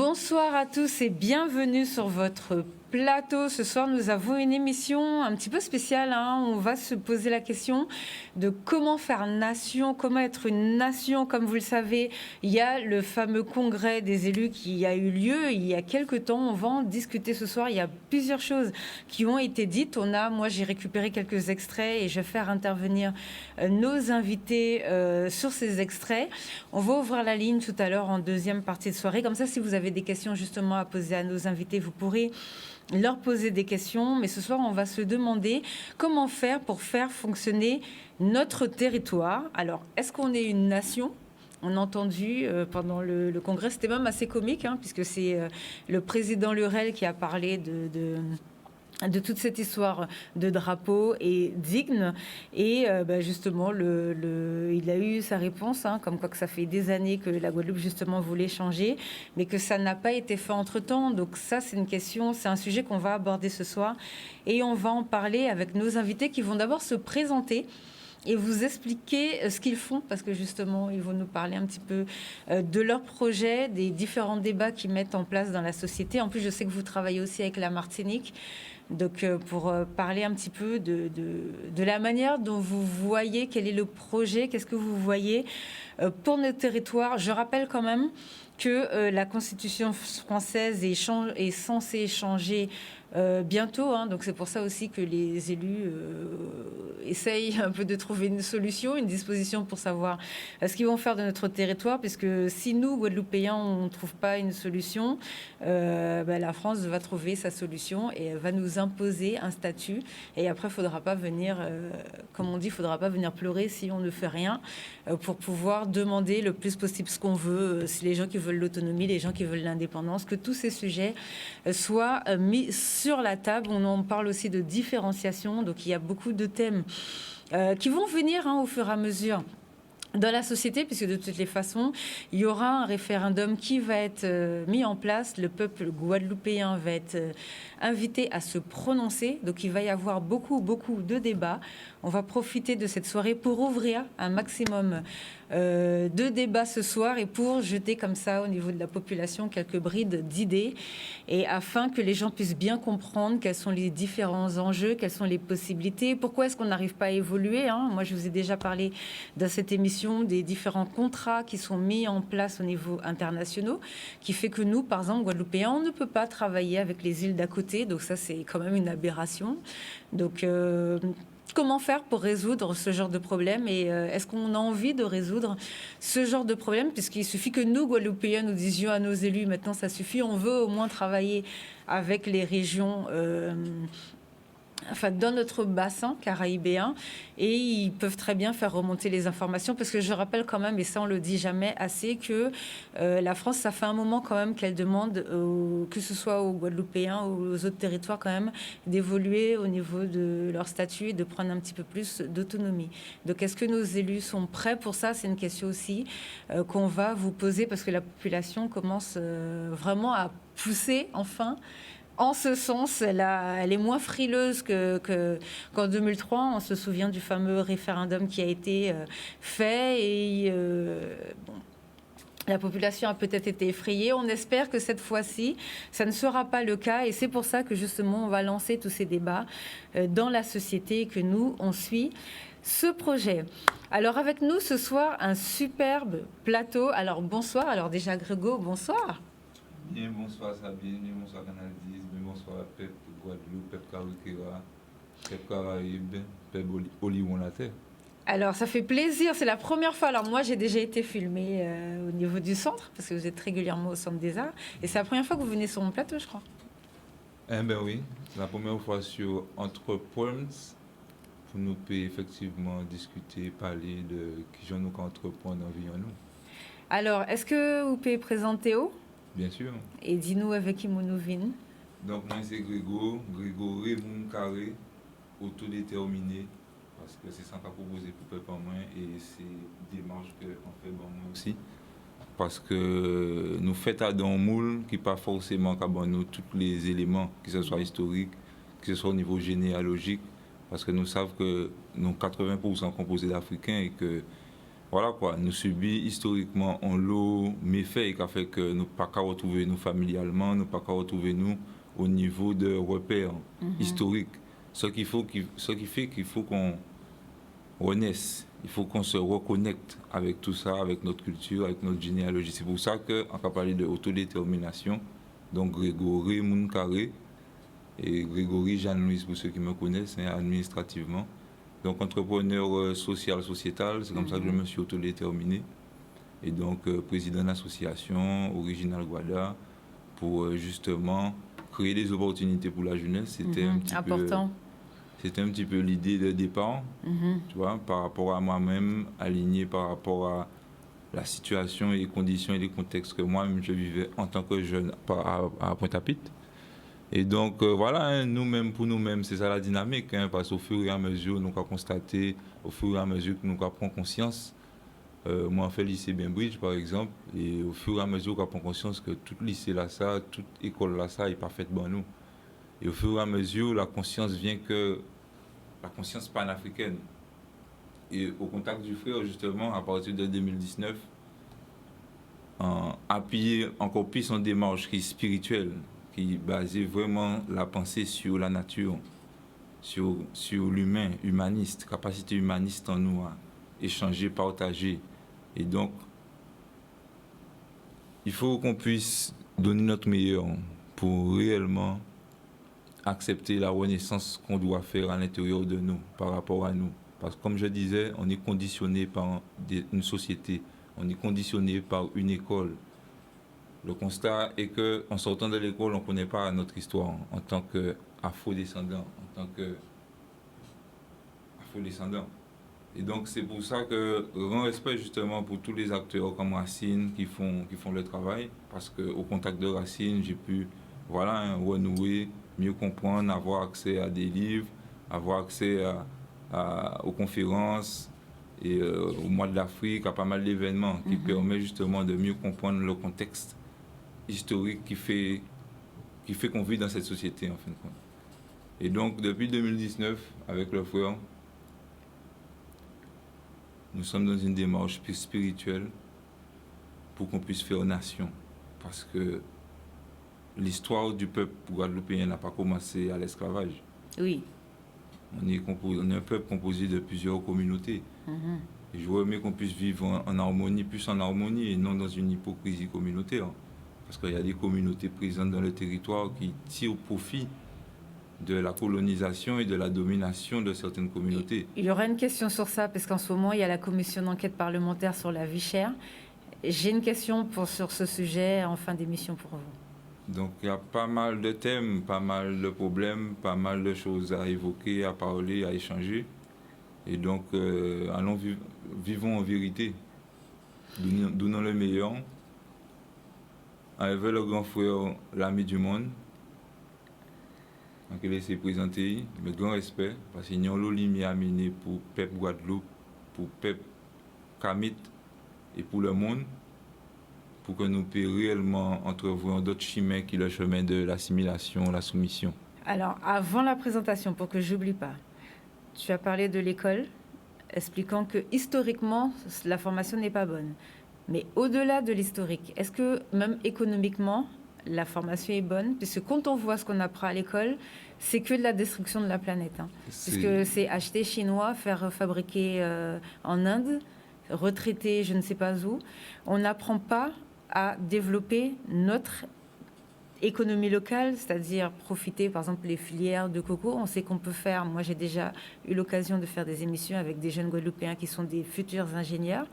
Bonsoir à tous et bienvenue sur votre plateau. Ce soir, nous avons une émission un petit peu spéciale. On va se poser la question de comment faire nation, comment être une nation. Comme vous le savez, il y a le fameux congrès des élus qui a eu lieu il y a quelques temps. On va en discuter ce soir. Il y a plusieurs choses qui ont été dites. Moi, j'ai récupéré quelques extraits et je vais faire intervenir nos invités sur ces extraits. On va ouvrir la ligne tout à l'heure en deuxième partie de soirée. Comme ça, si vous avez des questions justement à poser à nos invités, vous pourrez leur poser des questions. Mais ce soir, on va se demander comment faire pour faire fonctionner notre territoire. Alors, est-ce qu'on est une nation ? On a entendu pendant le congrès, c'était même assez comique, puisque c'est le président Lurel qui a parlé de toute cette histoire de drapeau et d'hymne. Et justement, il a eu sa réponse, comme quoi que ça fait des années que la Guadeloupe, justement, voulait changer, mais que ça n'a pas été fait entre-temps. Donc ça, c'est une question, c'est un sujet qu'on va aborder ce soir. Et on va en parler avec nos invités qui vont d'abord se présenter et vous expliquer ce qu'ils font, parce que justement, ils vont nous parler un petit peu de leurs projets, des différents débats qu'ils mettent en place dans la société. En plus, je sais que vous travaillez aussi avec la Martinique. Donc, pour parler un petit peu de la manière dont vous voyez, quel est le projet, qu'est-ce que vous voyez pour notre territoire. Je rappelle quand même que la Constitution française est censée changer bientôt, donc c'est pour ça aussi que les élus essayent un peu de trouver une solution, une disposition pour savoir ce qu'ils vont faire de notre territoire, puisque si nous, Guadeloupéens, on ne trouve pas une solution, la France va trouver sa solution et va nous imposer un statut. Et après, il ne faudra pas venir, comme on dit, il ne faudra pas venir pleurer si on ne fait rien pour pouvoir demander le plus possible ce qu'on veut, si les gens qui veulent l'autonomie, les gens qui veulent l'indépendance, que tous ces sujets soient mis sur la table. On en parle aussi de différenciation, donc il y a beaucoup de thèmes qui vont venir au fur et à mesure dans la société, puisque de toutes les façons, il y aura un référendum qui va être mis en place. Le peuple guadeloupéen va être invité à se prononcer. Donc, il va y avoir beaucoup de débats. On va profiter de cette soirée pour ouvrir un maximum de débats ce soir et pour jeter comme ça au niveau de la population quelques brides d'idées, et afin que les gens puissent bien comprendre quels sont les différents enjeux, quelles sont les possibilités, pourquoi est-ce qu'on n'arrive pas à évoluer. Moi, je vous ai déjà parlé dans cette émission des différents contrats qui sont mis en place au niveau international, qui fait que nous, par exemple, Guadeloupéens, on ne peut pas travailler avec les îles d'à côté. Donc ça, c'est quand même une aberration. Donc comment faire pour résoudre ce genre de problème, et est-ce qu'on a envie de résoudre ce genre de problème, puisqu'il suffit que nous, Guadeloupéens, nous disions à nos élus, maintenant ça suffit, on veut au moins travailler avec les régions dans notre bassin caraïbéen, et ils peuvent très bien faire remonter les informations, parce que je rappelle quand même, et ça on le dit jamais assez, que la France, ça fait un moment quand même qu'elle demande, que ce soit aux Guadeloupéens ou aux autres territoires quand même, d'évoluer au niveau de leur statut et de prendre un petit peu plus d'autonomie. Donc est-ce que nos élus sont prêts pour ça? C'est une question aussi qu'on va vous poser, parce que la population commence vraiment à pousser enfin en ce sens. Elle est moins frileuse qu'en 2003. On se souvient du fameux référendum qui a été fait, et la population a peut-être été effrayée. On espère que cette fois-ci, ça ne sera pas le cas, et c'est pour ça que justement, on va lancer tous ces débats dans la société, et que nous, on suit ce projet. Alors, avec nous ce soir, un superbe plateau. Alors, bonsoir. Alors déjà, Grégo, bonsoir. Bien, bonsoir Sabine, bien, bonsoir Canal 10, bien, bonsoir peuple Guadeloupe, peuple Carriquera, peuple Caraïbe, peuple Oliwon-la-Terre. Alors, ça fait plaisir, c'est la première fois. Alors, moi, j'ai déjà été filmée au niveau du centre, parce que vous êtes régulièrement au Centre des Arts, et c'est la première fois que vous venez sur mon plateau, je crois. Eh bien oui, c'est la première fois sur Entre Poems, pour nous peut effectivement discuter, parler de qui j'en nous entreprendre en nous. Alors, est-ce que vous pouvez présenter où? Bien sûr. Et dis-nous avec qui nous venons. Donc, moi, c'est Grégory Moun Carré, autodéterminé, parce que c'est ça qu'on a proposé pour peuple en moins, et c'est une démarche qu'on fait pour moi aussi. Parce que nous faisons à un moule qui n'est pas forcément nous tous les éléments, que ce soit historique, que ce soit au niveau généalogique, parce que nous savons que nous 80% composés d'Africains, et que voilà quoi, nous subit historiquement en lot méfait qui a fait que nous pas qu'à retrouver nous familialement, nous pas qu'à retrouver nous au niveau de repères historiques. Ce qui fait qu'il faut qu'on renaisse, il faut qu'on se reconnecte avec tout ça, avec notre culture, avec notre généalogie. C'est pour ça qu'on va parler de autodétermination. Donc Grégory Mounkaré et Grégory Jeanne-Louise, pour ceux qui me connaissent, hein, administrativement. Donc entrepreneur social, sociétal, c'est comme ça que je me suis autodéterminé. Et donc président d'association Original Guada pour justement créer des opportunités pour la jeunesse. C'était un petit important. C'était un petit peu l'idée de départ, tu vois, par rapport à moi-même, aligné par rapport à la situation et les conditions et les contextes que moi-même je vivais en tant que jeune à Pointe-à-Pitre. Et donc voilà, hein, nous-mêmes, pour nous-mêmes, c'est ça la dynamique, hein, parce qu'au fur et à mesure, nous avons constaté, au fur et à mesure que nous prenons conscience, moi, on fait le lycée Bainbridge, par exemple, et au fur et à mesure qu'on prend conscience que tout lycée là, ça, toute école là, ça, est parfaite pour nous. Et au fur et à mesure, la conscience vient que la conscience panafricaine. Et au contact du frère, justement, à partir de 2019, appuyer encore plus son démarche qui est spirituelle, qui basait vraiment la pensée sur la nature, sur l'humain, humaniste, capacité humaniste en nous à échanger, partager. Et donc, il faut qu'on puisse donner notre meilleur pour réellement accepter la renaissance qu'on doit faire à l'intérieur de nous, par rapport à nous. Parce que comme je disais, on est conditionné par une société, on est conditionné par une école. Le constat est qu'en sortant de l'école, on ne connaît pas notre histoire en tant qu'afro-descendant, en tant qu'afro-descendant. Et donc c'est pour ça que grand respect justement pour tous les acteurs comme Racine qui font le travail, parce qu'au contact de Racine, j'ai pu renouer, mieux comprendre, avoir accès à des livres, avoir accès aux conférences et au mois de l'Afrique, à pas mal d'événements qui permettent justement de mieux comprendre le contexte historique qui fait qu'on vit dans cette société en fin de compte. Et donc depuis 2019, avec le frère, nous sommes dans une démarche plus spirituelle pour qu'on puisse faire nation. Parce que l'histoire du peuple guadeloupéen n'a pas commencé à l'esclavage. Oui. On est un peuple composé de plusieurs communautés. Et je voudrais mieux qu'on puisse vivre en harmonie, plus en harmonie et non dans une hypocrisie communautaire. Parce qu'il y a des communautés présentes dans le territoire qui tirent profit de la colonisation et de la domination de certaines communautés. Il y aura une question sur ça, parce qu'en ce moment, il y a la commission d'enquête parlementaire sur la vie chère. J'ai une question sur ce sujet en fin d'émission pour vous. Donc il y a pas mal de thèmes, pas mal de problèmes, pas mal de choses à évoquer, à parler, à échanger. Et donc, vivons en vérité. Donnons le meilleur. Avec le grand frère, l'ami du monde, on peut laisser présenter le grand respect, parce qu'il y a une lumière amenée pour peuple Guadeloupe, pour peuple Kamit et pour le monde, pour que nous puissions réellement entrevoir d'autres chemins qui sont le chemin de l'assimilation, la soumission. Alors, avant la présentation, pour que j'oublie pas, tu as parlé de l'école, expliquant que historiquement, la formation n'est pas bonne. Mais au-delà de l'historique, est-ce que même économiquement, la formation est bonne? Puisque quand on voit ce qu'on apprend à l'école, c'est que de la destruction de la planète. Puisque c'est acheter chinois, faire fabriquer en Inde, retraiter je ne sais pas où. On n'apprend pas à développer notre économie locale, c'est-à-dire profiter, par exemple, les filières de coco. On sait qu'on peut faire, moi j'ai déjà eu l'occasion de faire des émissions avec des jeunes Guadeloupéens qui sont des futurs ingénieurs.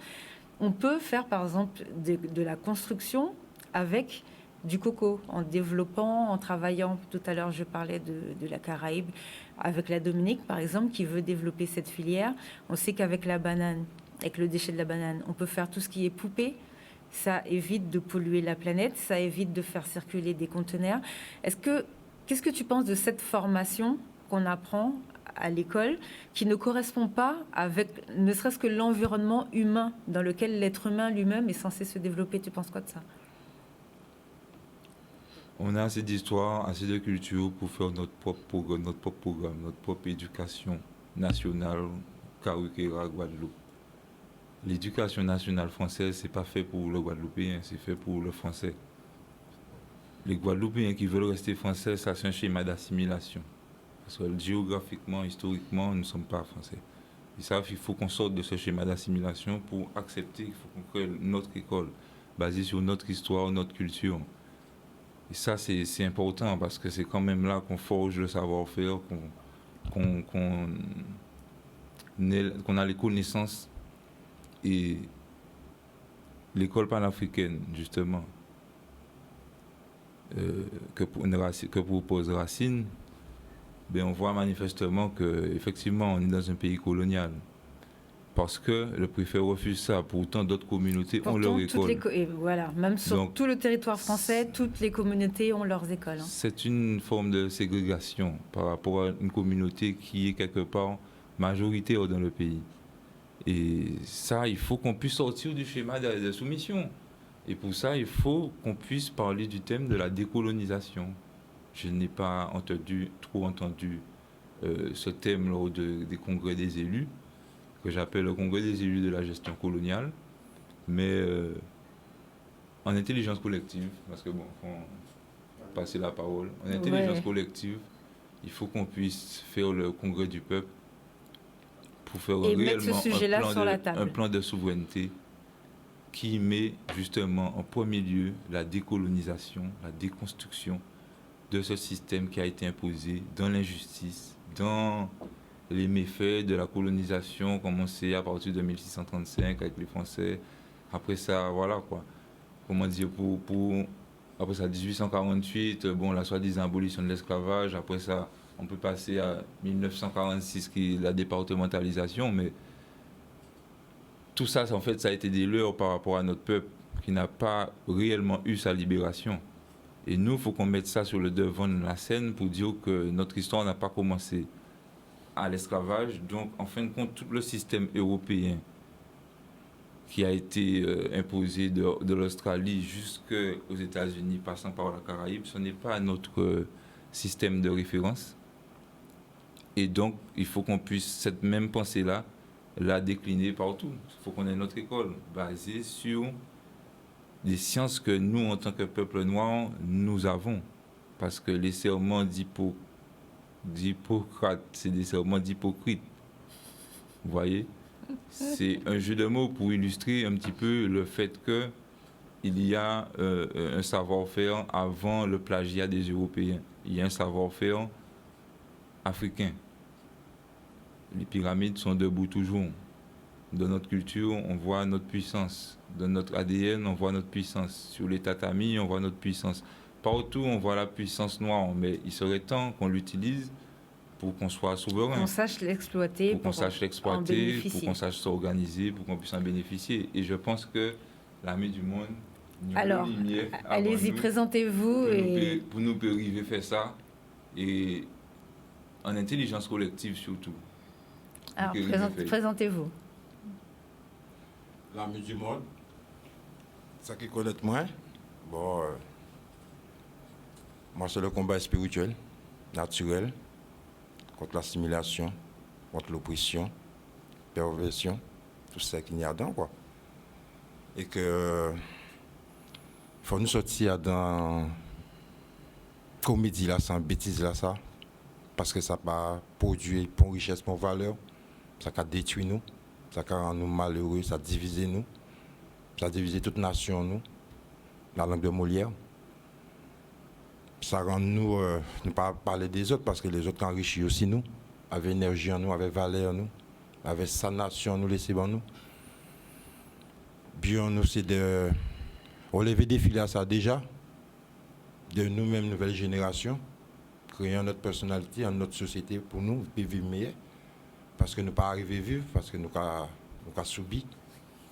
On peut faire, par exemple, de la construction avec du coco, en développant, en travaillant. Tout à l'heure, je parlais de la Caraïbe, avec la Dominique, par exemple, qui veut développer cette filière. On sait qu'avec la banane, avec le déchet de la banane, on peut faire tout ce qui est poupée. Ça évite de polluer la planète, ça évite de faire circuler des conteneurs. Qu'est-ce que tu penses de cette formation qu'on apprend à l'école qui ne correspond pas avec ne serait-ce que l'environnement humain dans lequel l'être humain lui-même est censé se développer? Tu penses quoi de ça? On a assez d'histoire, assez de culture pour faire notre propre programme, notre propre éducation nationale, Karukera, Guadeloupe. l'éducation nationale française, c'est pas fait pour le Guadeloupéen, c'est fait pour le français. Les Guadeloupéens qui veulent rester français, ça c'est un schéma d'assimilation. Parce que géographiquement, historiquement, nous ne sommes pas français. Ils savent qu'il faut qu'on sorte de ce schéma d'assimilation pour accepter qu'il faut qu'on crée notre école, basée sur notre histoire, notre culture. Et ça, c'est important parce que c'est quand même là qu'on forge le savoir-faire, qu'on a les connaissances. Et l'école panafricaine, justement, que propose Racine, ben on voit manifestement qu'effectivement, on est dans un pays colonial. Parce que le préfet refuse ça. Pourtant, d'autres communautés ont leur école. Et voilà, même sur donc, tout le territoire français, toutes les communautés ont leurs écoles. C'est une forme de ségrégation par rapport à une communauté qui est quelque part majoritaire dans le pays. Et ça, il faut qu'on puisse sortir du schéma de soumission. Et pour ça, il faut qu'on puisse parler du thème de la décolonisation. Je n'ai pas trop entendu ce thème lors des congrès des élus, que j'appelle le congrès des élus de la gestion coloniale, mais en intelligence collective, parce que bon, il faut passer la parole, en intelligence collective, il faut qu'on puisse faire le congrès du peuple pour faire réellement un plan de souveraineté qui met justement en premier lieu la décolonisation, la déconstruction de ce système qui a été imposé dans l'injustice, dans les méfaits de la colonisation commencés à partir de 1635 avec les Français. Après ça, voilà quoi. Comment dire, après ça, 1848, bon, la soi-disant abolition de l'esclavage. Après ça, on peut passer à 1946, qui est la départementalisation, mais tout ça, en fait, ça a été des leurres par rapport à notre peuple qui n'a pas réellement eu sa libération. Et nous, il faut qu'on mette ça sur le devant de la scène pour dire que notre histoire n'a pas commencé à l'esclavage. Donc, en fin de compte, tout le système européen qui a été imposé de l'Australie jusqu'aux États-Unis, passant par la Caraïbe, ce n'est pas notre système de référence. Et donc, il faut qu'on puisse, cette même pensée-là, la décliner partout. Il faut qu'on ait notre école basée sur des sciences que nous, en tant que peuple noir, nous avons. Parce que les serments d'Hippocrate, c'est des serments d'hypocrite. Vous voyez? C'est un jeu de mots pour illustrer un petit peu le fait qu'il y a un savoir-faire avant le plagiat des Européens. Il y a un savoir-faire africain. Les pyramides sont debout toujours. Dans notre culture, on voit notre puissance. Dans notre ADN, on voit notre puissance. Sur les tatamis, on voit notre puissance. Partout, on voit la puissance noire. Mais il serait temps qu'on l'utilise pour qu'on soit souverain. Qu'on sache l'exploiter. Pour qu'on sache l'exploiter, pour qu'on sache s'organiser, pour qu'on puisse en bénéficier. Et je pense que l'Ami du Monde... Alors, allez-y, présentez-vous. Pour nous arriver à faire ça. Et en intelligence collective surtout. Alors, présentez-vous. L'Ami du Monde, ça qui connaît moi, bon, moi c'est le combat spirituel, naturel, contre l'assimilation, contre l'oppression, perversion, tout ça qu'il y a dedans, quoi. Et que il faut nous sortir dans comédie là, sans bêtise là, ça, parce que ça va produire pour richesse, pour valeur, ça va détruire nous. Ça rend nous malheureux, ça divise nous, ça divise toute nation nous, la langue de Molière. Ça rend nous ne pas parler des autres parce que les autres enrichissent aussi nous, avec énergie en nous, avec valeur en nous, avec sa nation nous laisser en nous. Bien nous c'est de relever des défis à ça déjà, de nous-mêmes nouvelle génération, créer notre personnalité, notre société pour nous vivre meilleur. Parce que nous ne pas arriver à vivre, parce que nous avons subi.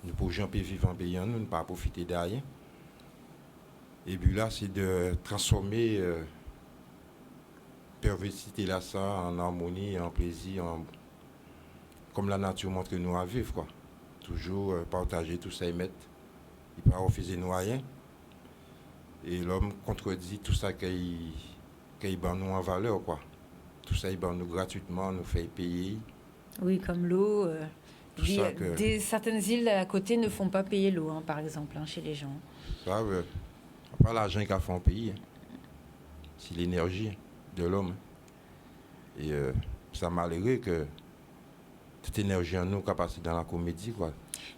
Nous ne pouvons jamais vivre en pays, nous ne pas profiter de rien. Et puis là, c'est de transformer perversité là, ça, en harmonie, en plaisir, comme la nature montre que nous à vivre, quoi. Toujours partager tout ça et mettre. Il ne pas refuser nous rien. Et l'homme contredit tout ça qu'il bat nous en valeur, quoi. Tout ça, il bat nous gratuitement, nous fait payer. Oui, comme l'eau, tout ça que... Certaines îles à côté ne font pas payer l'eau, hein, par exemple, hein, chez les gens. Ça, pas l'argent qu'il faut en payer. C'est l'énergie de l'homme. Et ça malheureux que toute énergie en nous qui passe dans la comédie, quoi.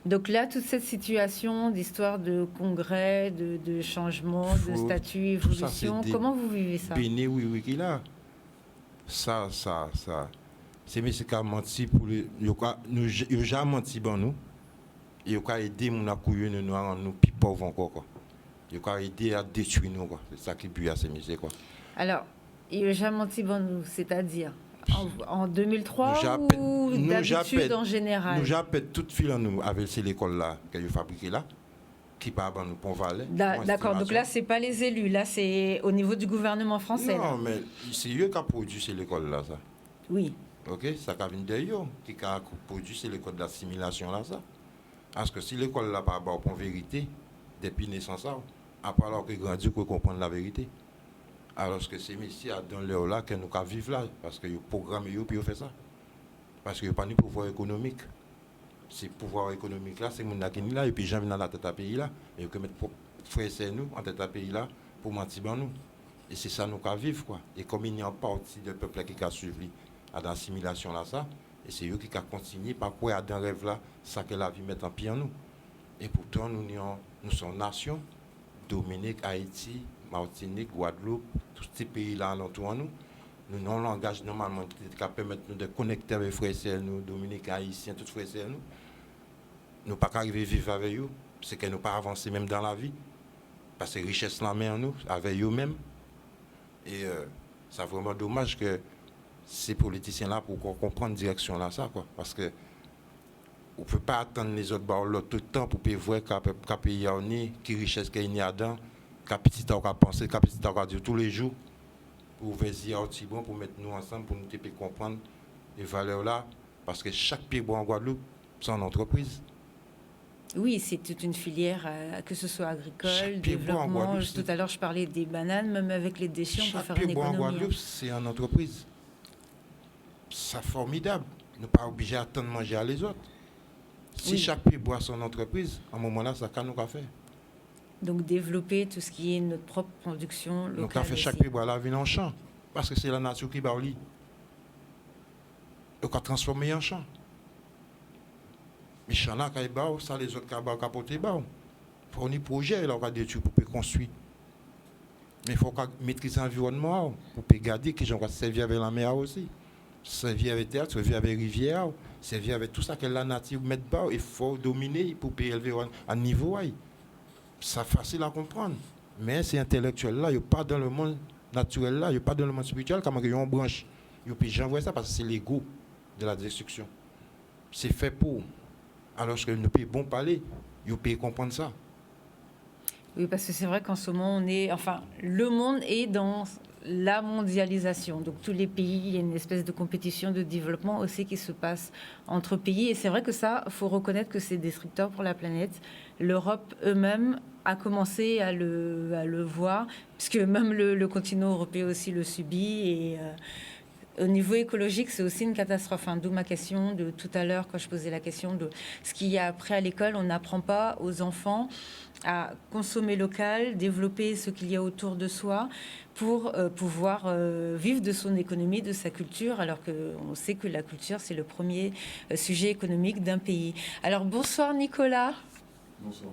Donc là, toute cette situation d'histoire de congrès, de changement, de statut, évolution, comment vous vivez ça? Béni, oui, qu'il a. Ça. C'est M. qui a menti pour les. Il a jamais menti pour nous. Il a aidé nous à couiller nous à nous plus pauvres encore, quoi. Il a aidé à détruire nous, quoi. C'est ça qui buit à ces musées, quoi. Alors, il a jamais menti pour nous, c'est-à-dire en 2003 ou d'habitude en général? Nous avons toute file en nous avec l'école là qu'elle a fabriquée là, qui part dans nous Pont-Valais. D'accord, donc là c'est pas les élus, là c'est au niveau du gouvernement français. Non, mais c'est eux qui ont produit cette école là, ça. Oui. Ok, ça a venu d'ailleurs, qui a produit cette école d'assimilation là, ça. Parce que si l'école là pas pour vérité, depuis naissance, après alors que grandit pour comprendre la vérité. Alors que c'est ici, dans l'heure là, que nous vivons là, parce que le programme, puis fait ça. Parce qu'il n'y a pas de pouvoir économique. C'est pouvoir économique là, c'est mon qui là, et puis j'en viens dans la tête à pays là, et que mettre frères et nous en tête à pays là, pour mentir dans nous. Et c'est ça nous vivons, quoi. Et comme il y a une partie du peuple qui a suivi à l'assimilation là, ça, et c'est eux qui ont continué par quoi dans rêve là, ça que la vie met en pied en nous. Et pourtant, nous sommes nation, Dominique, Haïti, Martinique, Guadeloupe, tous ces pays-là alentour nous. Nous avons un langage normalement qui permet de nous connecter avec les frères et sœurs, nous, Dominicains, Haïtiens, tous les frères et sœurs. Nous ne pouvons pas arriver à vivre avec eux, c'est que nous ne pas avancer même dans la vie. Parce que la richesse la main en nous, avec eux-mêmes. Et c'est vraiment dommage que ces politiciens-là pour comprendre la direction là, ça, quoi. Parce que on ne peut pas attendre les autres tout le temps pour voir qu'un pays a une richesse qu'il y a dedans. Capitita on va penser, capitita on va dire tous les jours pour venir au Tibon, pour mettre nous ensemble, pour nous comprendre les valeurs là, parce que chaque pays en Guadeloupe, c'est une entreprise. Oui, c'est toute une filière, que ce soit agricole, développement. Tout à l'heure, je parlais des bananes, même avec les déchets, on peut faire une économie. Chaque pays en Guadeloupe, c'est une entreprise. C'est formidable. Nous ne sommes pas obligés d'attendre manger à les autres. Si chaque pays boit son entreprise, à un moment là, ça nous faire. Donc développer tout ce qui est notre propre production locale. Donc on fait chaque pays boire la vie en champ, parce que c'est la nature qui barre. On va transformer en champ. Mais champ là, quand il barre, ça les autres qui barrent capoter barrent. Il faut un projet là, on va détruire pour construire. Mais il faut maîtriser l'environnement pour garder que j'en va servir avec la mer aussi. Servir avec terre, servir avec rivière, servir avec tout ça que la nature met bas. Il faut dominer pour élever à niveau. C'est facile à comprendre. Mais c'est intellectuel là, il n'y a pas dans le monde naturel là, il n'y a pas dans le monde spirituel, comme il y a une branche. Il n'y a pas de ça parce que c'est l'ego de la destruction. C'est fait pour. Alors que nous pouvons bon parler, il peut comprendre ça. Oui, parce que c'est vrai qu'en ce moment, le monde est dans la mondialisation. Donc tous les pays, il y a une espèce de compétition de développement aussi qui se passe entre pays. Et c'est vrai que ça, il faut reconnaître que c'est destructeur pour la planète. L'Europe eux-mêmes a commencé à le voir, puisque même le continent européen aussi le subit. Et au niveau écologique, c'est aussi une catastrophe. D'où ma question de tout à l'heure, quand je posais la question de ce qu'il y a après à l'école. On n'apprend pas aux enfants à consommer local, développer ce qu'il y a autour de soi pour pouvoir vivre de son économie, de sa culture, alors qu'on sait que la culture, c'est le premier sujet économique d'un pays. Alors, bonsoir Nicolas. Bonsoir.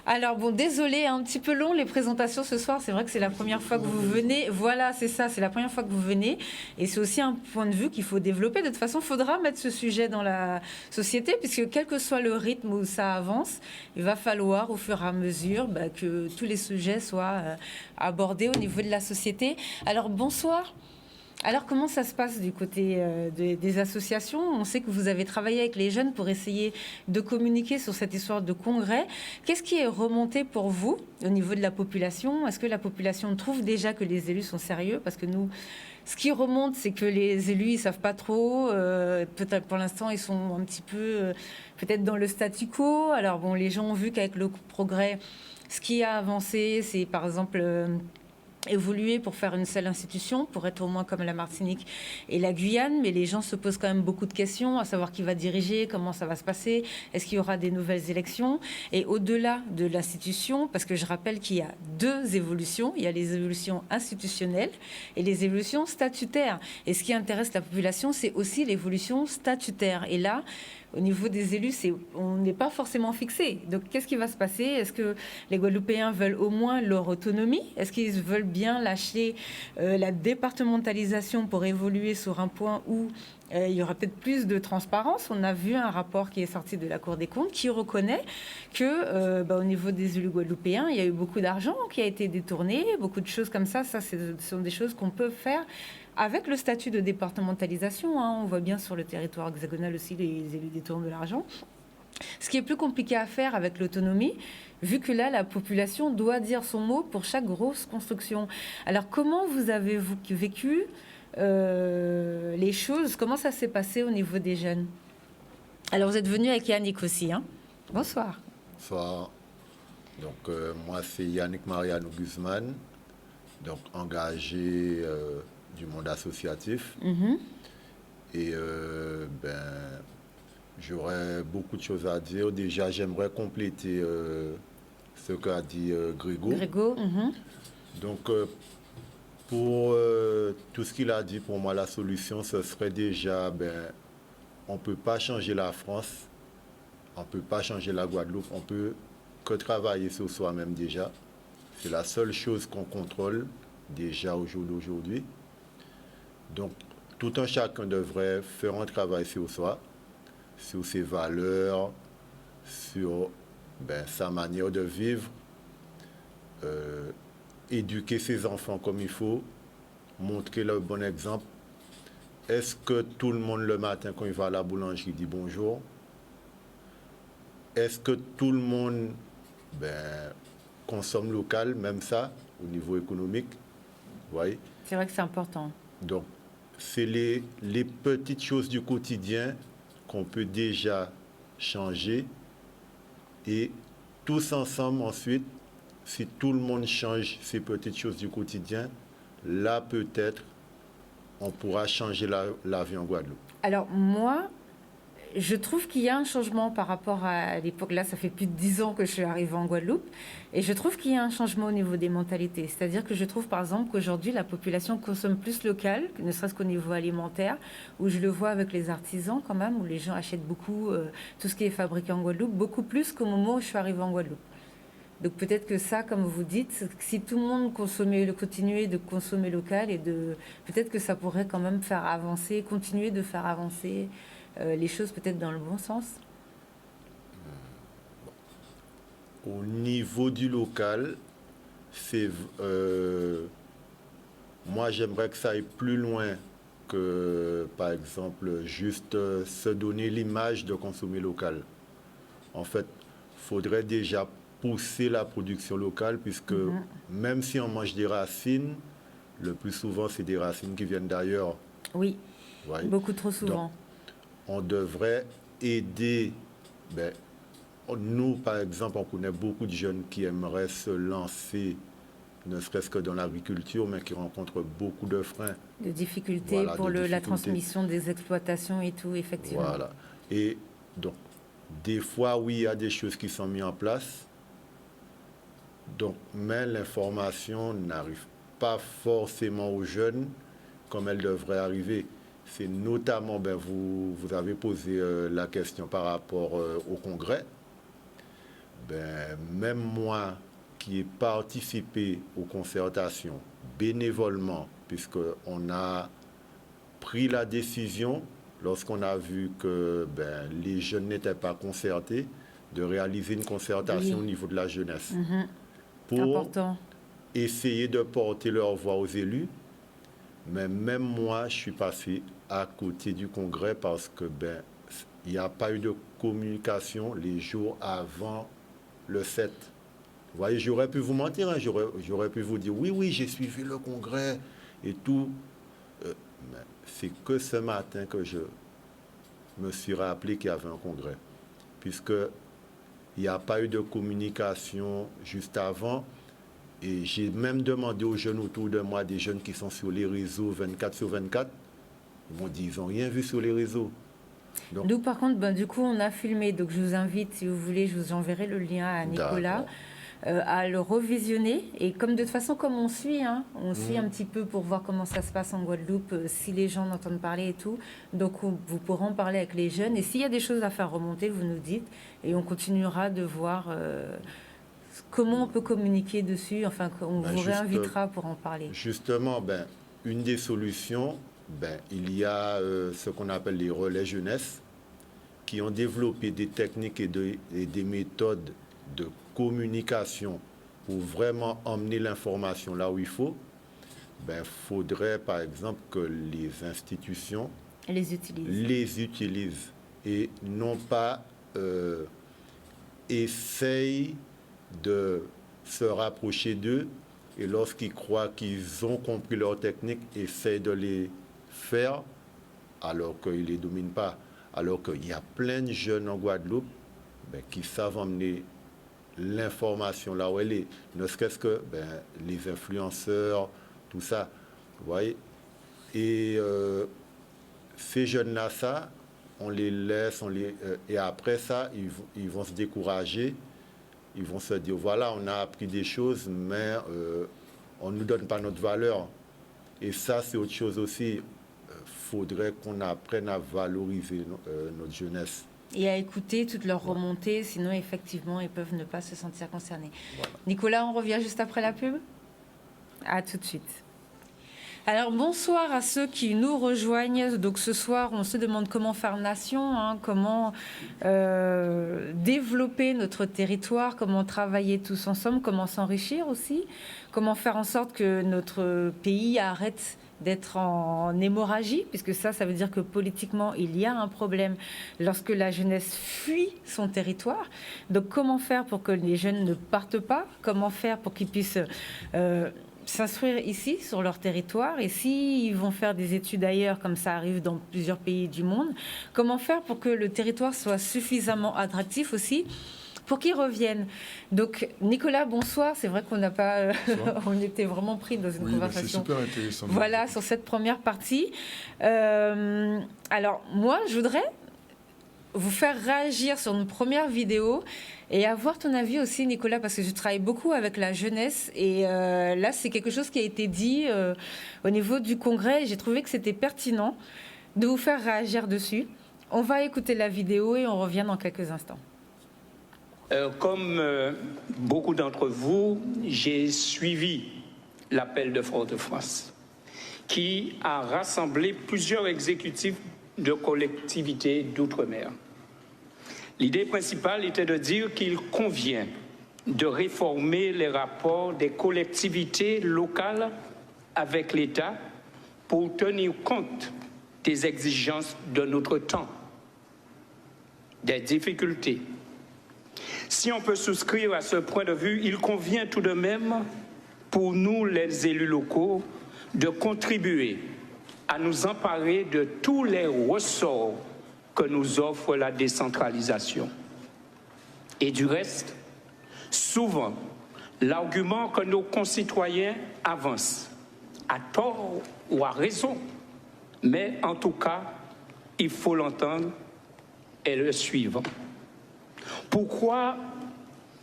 Alors bon, désolé, un petit peu long les présentations ce soir. C'est vrai que c'est la première fois que vous venez. Voilà, c'est ça, c'est la première fois que vous venez. Et c'est aussi un point de vue qu'il faut développer. De toute façon, il faudra mettre ce sujet dans la société, puisque quel que soit le rythme où ça avance, il va falloir au fur et à mesure que tous les sujets soient abordés au niveau de la société. Alors bonsoir. Alors, comment ça se passe du côté des associations? On sait que vous avez travaillé avec les jeunes pour essayer de communiquer sur cette histoire de congrès. Qu'est-ce qui est remonté pour vous au niveau de la population? Est-ce que la population trouve déjà que les élus sont sérieux? Parce que nous, ce qui remonte, c'est que les élus, ils ne savent pas trop. Peut-être pour l'instant, ils sont un petit peu peut-être dans le statu quo. Alors, bon, les gens ont vu qu'avec le progrès, ce qui a avancé, c'est par exemple... évoluer pour faire une seule institution, pour être au moins comme la Martinique et la Guyane, mais les gens se posent quand même beaucoup de questions, à savoir qui va diriger, comment ça va se passer, est-ce qu'il y aura des nouvelles élections, et au-delà de l'institution, parce que je rappelle qu'il y a deux évolutions, il y a les évolutions institutionnelles et les évolutions statutaires, et ce qui intéresse la population, c'est aussi l'évolution statutaire, et là, au niveau des élus, on n'est pas forcément fixé. Donc, qu'est-ce qui va se passer? Est-ce que les Guadeloupéens veulent au moins leur autonomie? Est-ce qu'ils veulent bien lâcher la départementalisation pour évoluer sur un point où il y aura peut-être plus de transparence? On a vu un rapport qui est sorti de la Cour des comptes qui reconnaît que, au niveau des élus guadeloupéens, il y a eu beaucoup d'argent qui a été détourné, beaucoup de choses comme ça. Ça, ce sont des choses qu'on peut faire avec le statut de départementalisation. On voit bien sur le territoire hexagonal aussi les élus détournent de l'argent. Ce qui est plus compliqué à faire avec l'autonomie, vu que là, la population doit dire son mot pour chaque grosse construction. Alors, comment vous avez vécu les choses? Comment ça s'est passé au niveau des jeunes? Alors, vous êtes venu avec Yannick aussi. Bonsoir. Bonsoir. Donc, moi, c'est Yannick Mariano Guzman, donc engagé du monde associatif. Et j'aurais beaucoup de choses à dire. Déjà, j'aimerais compléter ce qu'a dit Grégo. Donc, pour tout ce qu'il a dit, pour moi, la solution, ce serait déjà, on ne peut pas changer la France, on ne peut pas changer la Guadeloupe, on peut que travailler sur soi-même déjà. C'est la seule chose qu'on contrôle déjà au jour d'aujourd'hui. Donc, tout un chacun devrait faire un travail sur soi, sur ses valeurs, sur sa manière de vivre, éduquer ses enfants comme il faut, montrer le bon exemple. Est-ce que tout le monde le matin quand il va à la boulangerie dit bonjour? Est-ce que tout le monde consomme local, même ça, au niveau économique? Oui. C'est vrai que c'est important. Donc, c'est les petites choses du quotidien qu'on peut déjà changer. Et tous ensemble, ensuite, si tout le monde change ces petites choses du quotidien, là, peut-être, on pourra changer la vie en Guadeloupe. Alors, moi, je trouve qu'il y a un changement par rapport à l'époque. Là, ça fait plus de 10 ans que je suis arrivée en Guadeloupe. Et je trouve qu'il y a un changement au niveau des mentalités. C'est-à-dire que je trouve, par exemple, qu'aujourd'hui, la population consomme plus local, ne serait-ce qu'au niveau alimentaire, où je le vois avec les artisans quand même, où les gens achètent beaucoup tout ce qui est fabriqué en Guadeloupe, beaucoup plus qu'au moment où je suis arrivée en Guadeloupe. Donc peut-être que ça, comme vous dites, si tout le monde continuait de consommer local, peut-être que ça pourrait quand même faire avancer, continuer de faire avancer les choses peut-être dans le bon sens. Au niveau du local, moi j'aimerais que ça aille plus loin que, par exemple, juste se donner l'image de consommer local. En fait, il faudrait déjà pousser la production locale, puisque même si on mange des racines, le plus souvent c'est des racines qui viennent d'ailleurs. Oui, ouais. Beaucoup trop souvent. Donc, on devrait aider. Nous, par exemple, on connaît beaucoup de jeunes qui aimeraient se lancer, ne serait-ce que dans l'agriculture, mais qui rencontrent beaucoup de freins. De difficultés pour la transmission des exploitations et tout, effectivement. Voilà. Et donc, des fois, oui, il y a des choses qui sont mises en place. Donc, mais l'information n'arrive pas forcément aux jeunes comme elle devrait arriver. C'est notamment, vous avez posé la question par rapport au Congrès. Même moi qui ai participé aux concertations bénévolement, puisqu'on a pris la décision, lorsqu'on a vu que les jeunes n'étaient pas concertés, de réaliser une concertation au niveau de la jeunesse. Pour essayer de porter leur voix aux élus. Mais même moi, je suis passé à côté du Congrès parce que il n'y a pas eu de communication les jours avant le 7. Vous voyez, j'aurais pu vous mentir, j'aurais pu vous dire oui, j'ai suivi le Congrès et tout. Mais c'est que ce matin que je me suis rappelé qu'il y avait un Congrès. Puisque il n'y a pas eu de communication juste avant. Et j'ai même demandé aux jeunes autour de moi, des jeunes qui sont sur les réseaux 24/24, ils m'ont dit ils n'ont rien vu sur les réseaux. Donc, Nous, par contre, du coup, on a filmé. Donc, je vous invite, si vous voulez, je vous enverrai le lien à Nicolas, à le revisionner. Et comme de toute façon, comme on suit, on suit un petit peu pour voir comment ça se passe en Guadeloupe, si les gens entendent parler et tout. Donc, vous pourrez en parler avec les jeunes. Et s'il y a des choses à faire remonter, vous nous dites. Et on continuera de voir comment on peut communiquer dessus. Enfin, on vous réinvitera pour en parler. Justement, une des solutions, il y a ce qu'on appelle les relais jeunesse qui ont développé des techniques et des méthodes de communication pour vraiment emmener l'information là où il faut. Faudrait par exemple que les institutions les utilisent et non pas essayent de se rapprocher d'eux et lorsqu'ils croient qu'ils ont compris leur technique, essayent de les faire alors qu'ils ne les dominent pas. Alors qu'il y a plein de jeunes en Guadeloupe qui savent emmener l'information là où elle est. Ne serait-ce que les influenceurs, tout ça. Vous voyez. Et ces jeunes-là, ça, on les laisse, et après ça, ils vont se décourager. Ils vont se dire, voilà, on a appris des choses, mais on ne nous donne pas notre valeur. Et ça, c'est autre chose aussi. Faudrait qu'on apprenne à valoriser notre jeunesse. Et à écouter toutes leurs remontées, sinon, effectivement, ils peuvent ne pas se sentir concernés. Voilà. Nicolas, on revient juste après la pub ? À tout de suite. Alors, bonsoir à ceux qui nous rejoignent. Donc, ce soir, on se demande comment faire nation, comment développer notre territoire, comment travailler tous ensemble, comment s'enrichir aussi, comment faire en sorte que notre pays arrête d'être en hémorragie, puisque ça veut dire que politiquement, il y a un problème lorsque la jeunesse fuit son territoire. Donc, comment faire pour que les jeunes ne partent pas ? Comment faire pour qu'ils puissent s'instruire ici, sur leur territoire, et s'ils vont faire des études ailleurs, comme ça arrive dans plusieurs pays du monde, comment faire pour que le territoire soit suffisamment attractif aussi pour qu'ils reviennent. Donc, Nicolas, bonsoir. C'est vrai qu'on n'a pas... on était vraiment pris dans une conversation. C'est super intéressant. Voilà, sur cette première partie. Alors, moi, je voudrais vous faire réagir sur une première vidéo et avoir ton avis aussi, Nicolas, parce que je travaille beaucoup avec la jeunesse. Et là, c'est quelque chose qui a été dit au niveau du Congrès. Et j'ai trouvé que c'était pertinent de vous faire réagir dessus. On va écouter la vidéo et on revient dans quelques instants. Comme beaucoup d'entre vous, j'ai suivi l'appel de Fort-de-France, qui a rassemblé plusieurs exécutifs de collectivités d'outre-mer. L'idée principale était de dire qu'il convient de réformer les rapports des collectivités locales avec l'État pour tenir compte des exigences de notre temps, des difficultés. Si on peut souscrire à ce point de vue, il convient tout de même, pour nous les élus locaux, de contribuer à nous emparer de tous les ressorts que nous offre la décentralisation. Et du reste, souvent, l'argument que nos concitoyens avancent, à tort ou à raison, mais en tout cas, il faut l'entendre, est le suivant. Pourquoi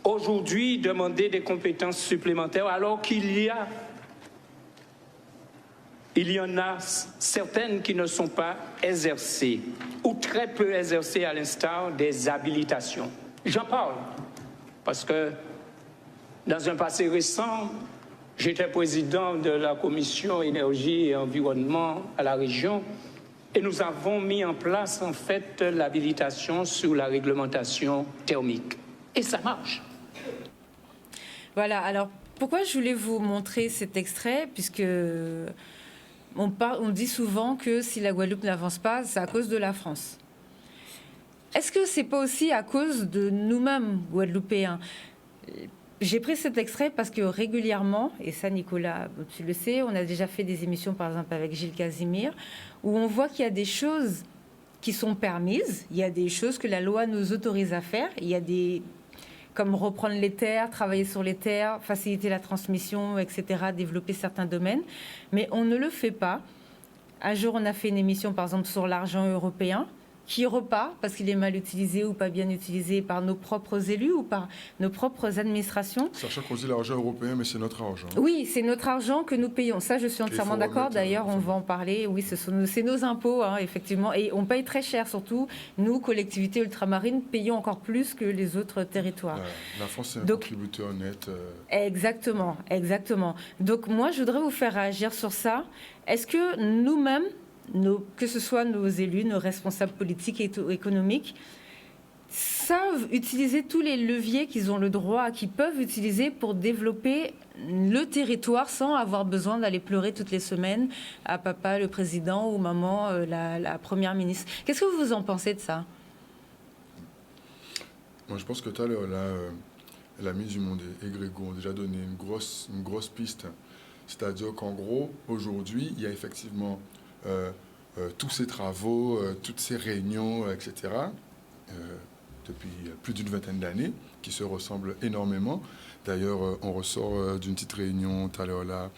aujourd'hui demander des compétences supplémentaires alors qu'il y en a certaines qui ne sont pas exercées ou très peu exercées à l'instar des habilitations? J'en parle parce que dans un passé récent, j'étais président de la commission énergie et environnement à la région et nous avons mis en place en fait l'habilitation sur la réglementation thermique. Et ça marche. Voilà, alors pourquoi je voulais vous montrer cet extrait, puisque on dit souvent que si la Guadeloupe n'avance pas, c'est à cause de la France. Est-ce que c'est pas aussi à cause de nous-mêmes, Guadeloupéens ? J'ai pris cet extrait parce que régulièrement, et ça Nicolas, tu le sais, on a déjà fait des émissions par exemple avec Gilles Casimir, où on voit qu'il y a des choses qui sont permises, il y a des choses que la loi nous autorise à faire, il y a des comme reprendre les terres, travailler sur les terres, faciliter la transmission, etc., développer certains domaines. Mais on ne le fait pas. Un jour, on a fait une émission, par exemple, sur l'argent européen, qui repart parce qu'il est mal utilisé ou pas bien utilisé par nos propres élus ou par nos propres administrations. Sachant qu'on dit l'argent européen, mais c'est notre argent. Oui, c'est notre argent que nous payons. Ça, je suis entièrement d'accord. D'ailleurs, on va en parler. Oui, c'est nos impôts, hein, effectivement. Et on paye très cher, surtout. Nous, collectivités ultramarines, payons encore plus que les autres territoires. La France, c'est un contributeur net. Exactement, exactement. Donc, moi, je voudrais vous faire réagir sur ça. Est-ce que nous-mêmes, que ce soit nos élus, nos responsables politiques et économiques, savent utiliser tous les leviers qu'ils ont le droit, qu'ils peuvent utiliser pour développer le territoire sans avoir besoin d'aller pleurer toutes les semaines à papa, le président, ou maman, la première ministre. Qu'est-ce que vous en pensez de ça? Moi, je pense que tout à l'heure, l'ami du monde et Grégo ont déjà donné une grosse piste. C'est-à-dire qu'en gros, aujourd'hui, il y a effectivement tous ces travaux, toutes ces réunions, etc., depuis plus d'une vingtaine d'années, qui se ressemblent énormément. D'ailleurs, on ressort d'une petite réunion tout à l'heure là,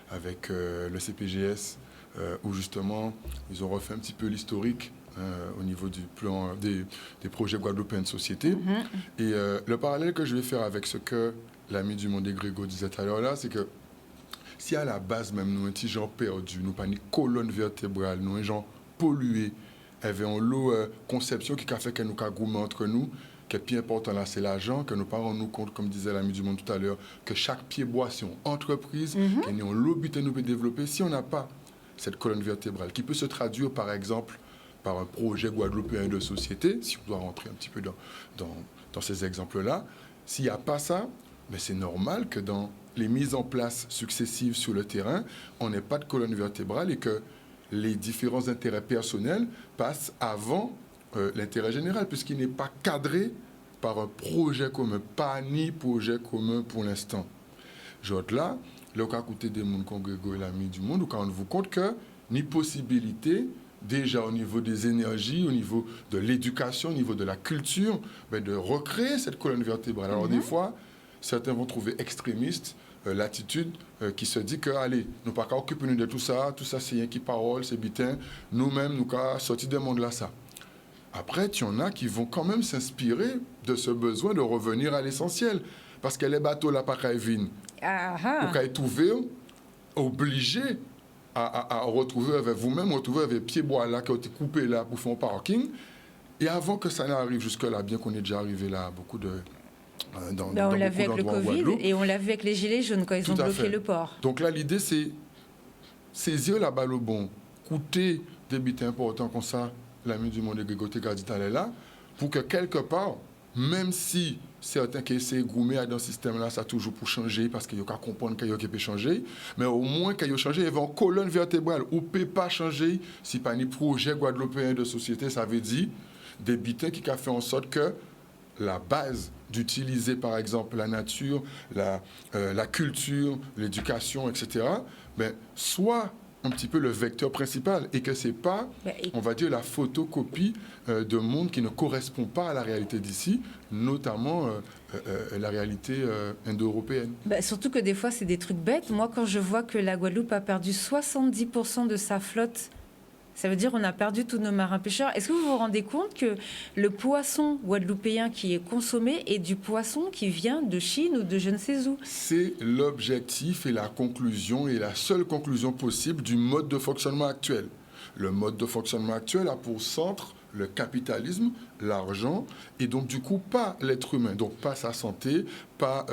avec le CPGS, où justement, ils ont refait un petit peu l'historique au niveau du plan des projets guadeloupéens de société. Et le parallèle que je vais faire avec ce que l'ami du monde et Grégo disait tout à l'heure là, c'est que si à la base même nous un petit genre perdu, nous pas une colonne vertébrale, nous un genre pollué, avait un lot conception qui a fait que nous cagoumons entre nous, que le plus important là c'est l'argent, que nous pas rendons nous compte, comme disait l'ami du monde tout à l'heure, que chaque pied bois c'est une entreprise, que nous avons le but de nous développer. Si on n'a pas cette colonne vertébrale, qui peut se traduire par exemple par un projet guadeloupéen de société, si on doit rentrer un petit peu dans ces exemples-là, s'il n'y a pas ça, mais c'est normal que dans les mises en place successives sur le terrain, on n'ait pas de colonne vertébrale et que les différents intérêts personnels passent avant l'intérêt général, puisqu'il n'est pas cadré par un projet commun, pas ni projet commun pour l'instant. Genre là, on a écouté des mondes comme Grégo et l'ami du monde, on vous compte que ni possibilité, déjà au niveau des énergies, au niveau de l'éducation, au niveau de la culture, ben de recréer cette colonne vertébrale. Alors des fois, certains vont trouver extrémiste l'attitude qui se dit que, allez, nous pas qu'à occuper nous de tout ça c'est rien qui parole, c'est bitin, nous-mêmes, nous qu'à sortir du monde là, ça. Après, il y en a qui vont quand même s'inspirer de ce besoin de revenir à l'essentiel. Parce que les bateaux là, pas qu'à vin, ou qu'à trouver, obligés à retrouver avec vous-même, retrouver avec pieds bois là, qui ont été coupés là pour faire un parking. Et avant que ça n'arrive jusque-là, bien qu'on est déjà arrivé là à beaucoup de... on l'a vu avec le Covid et on l'a vu avec les gilets jaunes quand ils ont bloqué le port. Donc là, l'idée, c'est saisir la balle au bon, coûter des bits importants comme ça, l'ami du monde de Grégo Tegardita est là, pour que quelque part, même si certains qui essaient de goumer dans ce système-là, ça toujours pour changer, parce qu'il y a qu'à comprendre qu'il y a qui peut changer, mais au moins qu'il y a changé, il y a une colonne vertébrale, où ne peut pas changer si pas un projet guadeloupéen de société, ça veut dire des bitins qui ont fait en sorte que la base d'utiliser par exemple la nature, la culture, l'éducation, etc., ben, soit un petit peu le vecteur principal et que ce n'est pas, on va dire, la photocopie de monde qui ne correspond pas à la réalité d'ici, notamment la réalité indo-européenne. Surtout que des fois, c'est des trucs bêtes. Moi, quand je vois que la Guadeloupe a perdu 70% de sa flotte, ça veut dire qu'on a perdu tous nos marins-pêcheurs. Est-ce que vous vous rendez compte que le poisson guadeloupéen qui est consommé est du poisson qui vient de Chine ou de je ne sais où? C'est l'objectif et la conclusion, et la seule conclusion possible du mode de fonctionnement actuel. Le mode de fonctionnement actuel a pour centre le capitalisme, l'argent, et donc du coup pas l'être humain, donc pas sa santé, pas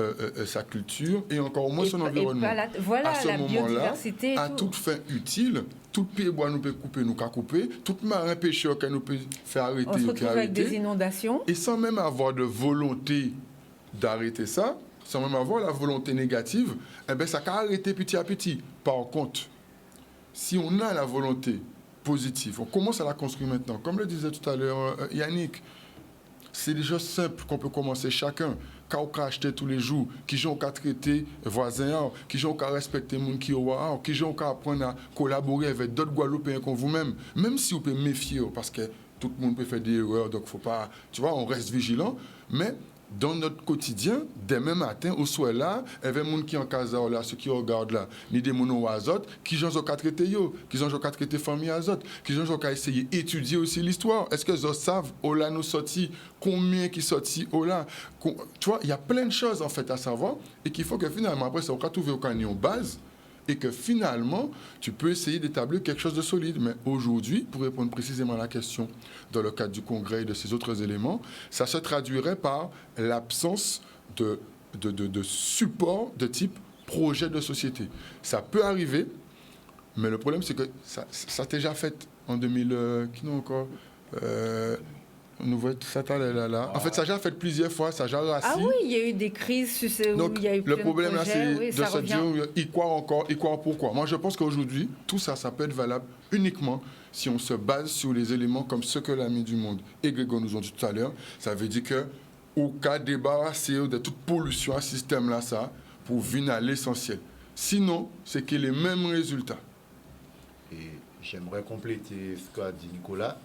sa culture, et encore moins son environnement. Voilà à ce la moment-là, biodiversité. À toute fin utile, tout pied bois nous peut couper, nous qu'à couper, tout marin pêcheur qu'on nous peut faire arrêter, on se retrouve avec des inondations. Et sans même avoir de volonté d'arrêter ça, sans même avoir la volonté négative, eh ben ça va arrêter petit à petit. Par contre, si on a la volonté positive, on commence à la construire maintenant. Comme le disait tout à l'heure Yannick, c'est des choses simples qu'on peut commencer chacun. Quand on acheter tous les jours, qui ont qu'à traiter voisins, qui ont qu'à respecter les gens qui ont, qui ont qu'à apprendre à collaborer avec d'autres Guadeloupéens comme vous-même, même si vous pouvez méfier, parce que tout le monde peut faire des erreurs, donc faut pas, tu vois, on reste vigilant, mais dans notre quotidien, demain matin, au soir là, il y a des gens qui sont en casa là, ceux qui regardent là, ni des gens au azot, qui ont qu'à traiter yo, qui ont qu'à traiter famille azot, qui ont qu'à essayer d'étudier aussi l'histoire. Est-ce que ils savent, oh là, nous sortis, combien qui sortis, oh là. Tu vois, il y a plein de choses en fait à savoir et qu'il faut que finalement, après, ça va trouver aucun niveau base. Et que finalement, tu peux essayer d'établir quelque chose de solide. Mais aujourd'hui, pour répondre précisément à la question, dans le cadre du congrès et de ces autres éléments, ça se traduirait par l'absence de support de type projet de société. Ça peut arriver, mais le problème, c'est que ça a déjà fait en 2000... qui non encore on voit ça là. En fait, ça a déjà fait plusieurs fois, ça a déjà rassis. Ah oui, il y a eu des crises où il y a eu plein le problème de projets, là, c'est oui, de se dire, il croit encore, il croit pourquoi. Moi, je pense qu'aujourd'hui, tout ça, ça peut être valable uniquement si on se base sur les éléments comme ce que l'ami du monde et Grégoire nous ont dit tout à l'heure. Ça veut dire que au cas débarrasser de toute pollution à ce système-là, ça, pour venir à l'essentiel. Sinon, c'est qu'il y a les mêmes résultats. Et j'aimerais compléter ce qu'a dit Nicolas.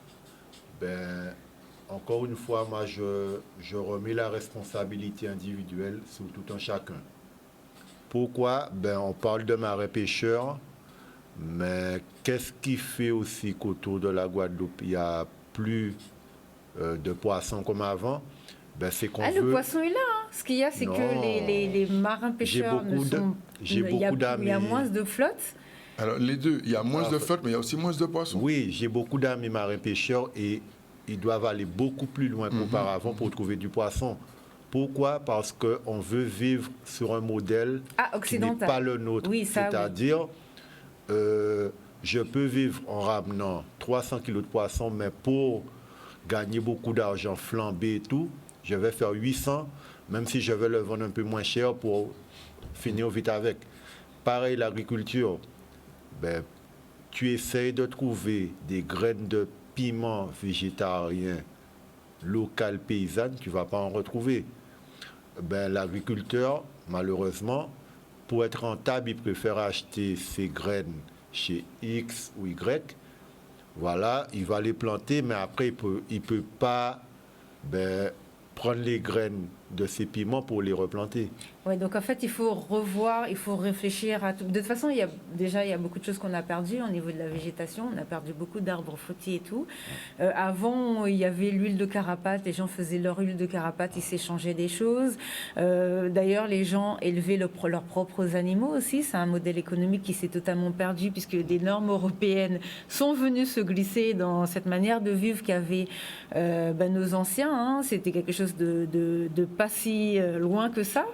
Encore une fois, moi, je remets la responsabilité individuelle sur tout un chacun. Pourquoi? On parle de marais-pêcheurs, mais qu'est-ce qui fait aussi qu'autour de la Guadeloupe, il n'y a plus de poissons comme avant? C'est qu'on le poisson est là. Hein. Ce qu'il y a, c'est que les marins-pêcheurs il y a moins de flotte. Alors, les deux, il y a moins de flotte, mais il y a aussi moins de poissons. Oui, j'ai beaucoup d'amis marins-pêcheurs et ils doivent aller beaucoup plus loin qu'auparavant pour trouver du poisson. Pourquoi? Parce qu'on veut vivre sur un modèle qui n'est pas le nôtre. Oui, c'est-à-dire, je peux vivre en ramenant 300 kilos de poisson, mais pour gagner beaucoup d'argent, flamber et tout, je vais faire 800, même si je vais le vendre un peu moins cher pour finir vite avec. Pareil, l'agriculture. Tu essayes de trouver des graines de piment végétarien local paysanne, tu ne vas pas en retrouver. L'agriculteur, malheureusement, pour être rentable, il préfère acheter ses graines chez X ou Y. Voilà, il va les planter, mais après, il peut pas prendre les graines de ces piments pour les replanter. Oui, donc en fait, il faut revoir, il faut réfléchir à tout. De toute façon, il y a beaucoup de choses qu'on a perdues au niveau de la végétation. On a perdu beaucoup d'arbres fruitiers et tout. Avant, il y avait l'huile de carapate. Les gens faisaient leur huile de carapate, ils s'échangeaient des choses. D'ailleurs, les gens élevaient leurs propres animaux aussi. C'est un modèle économique qui s'est totalement perdu puisque des normes européennes sont venues se glisser dans cette manière de vivre qu'avaient nos anciens. Hein. C'était quelque chose de pas si loin que ça.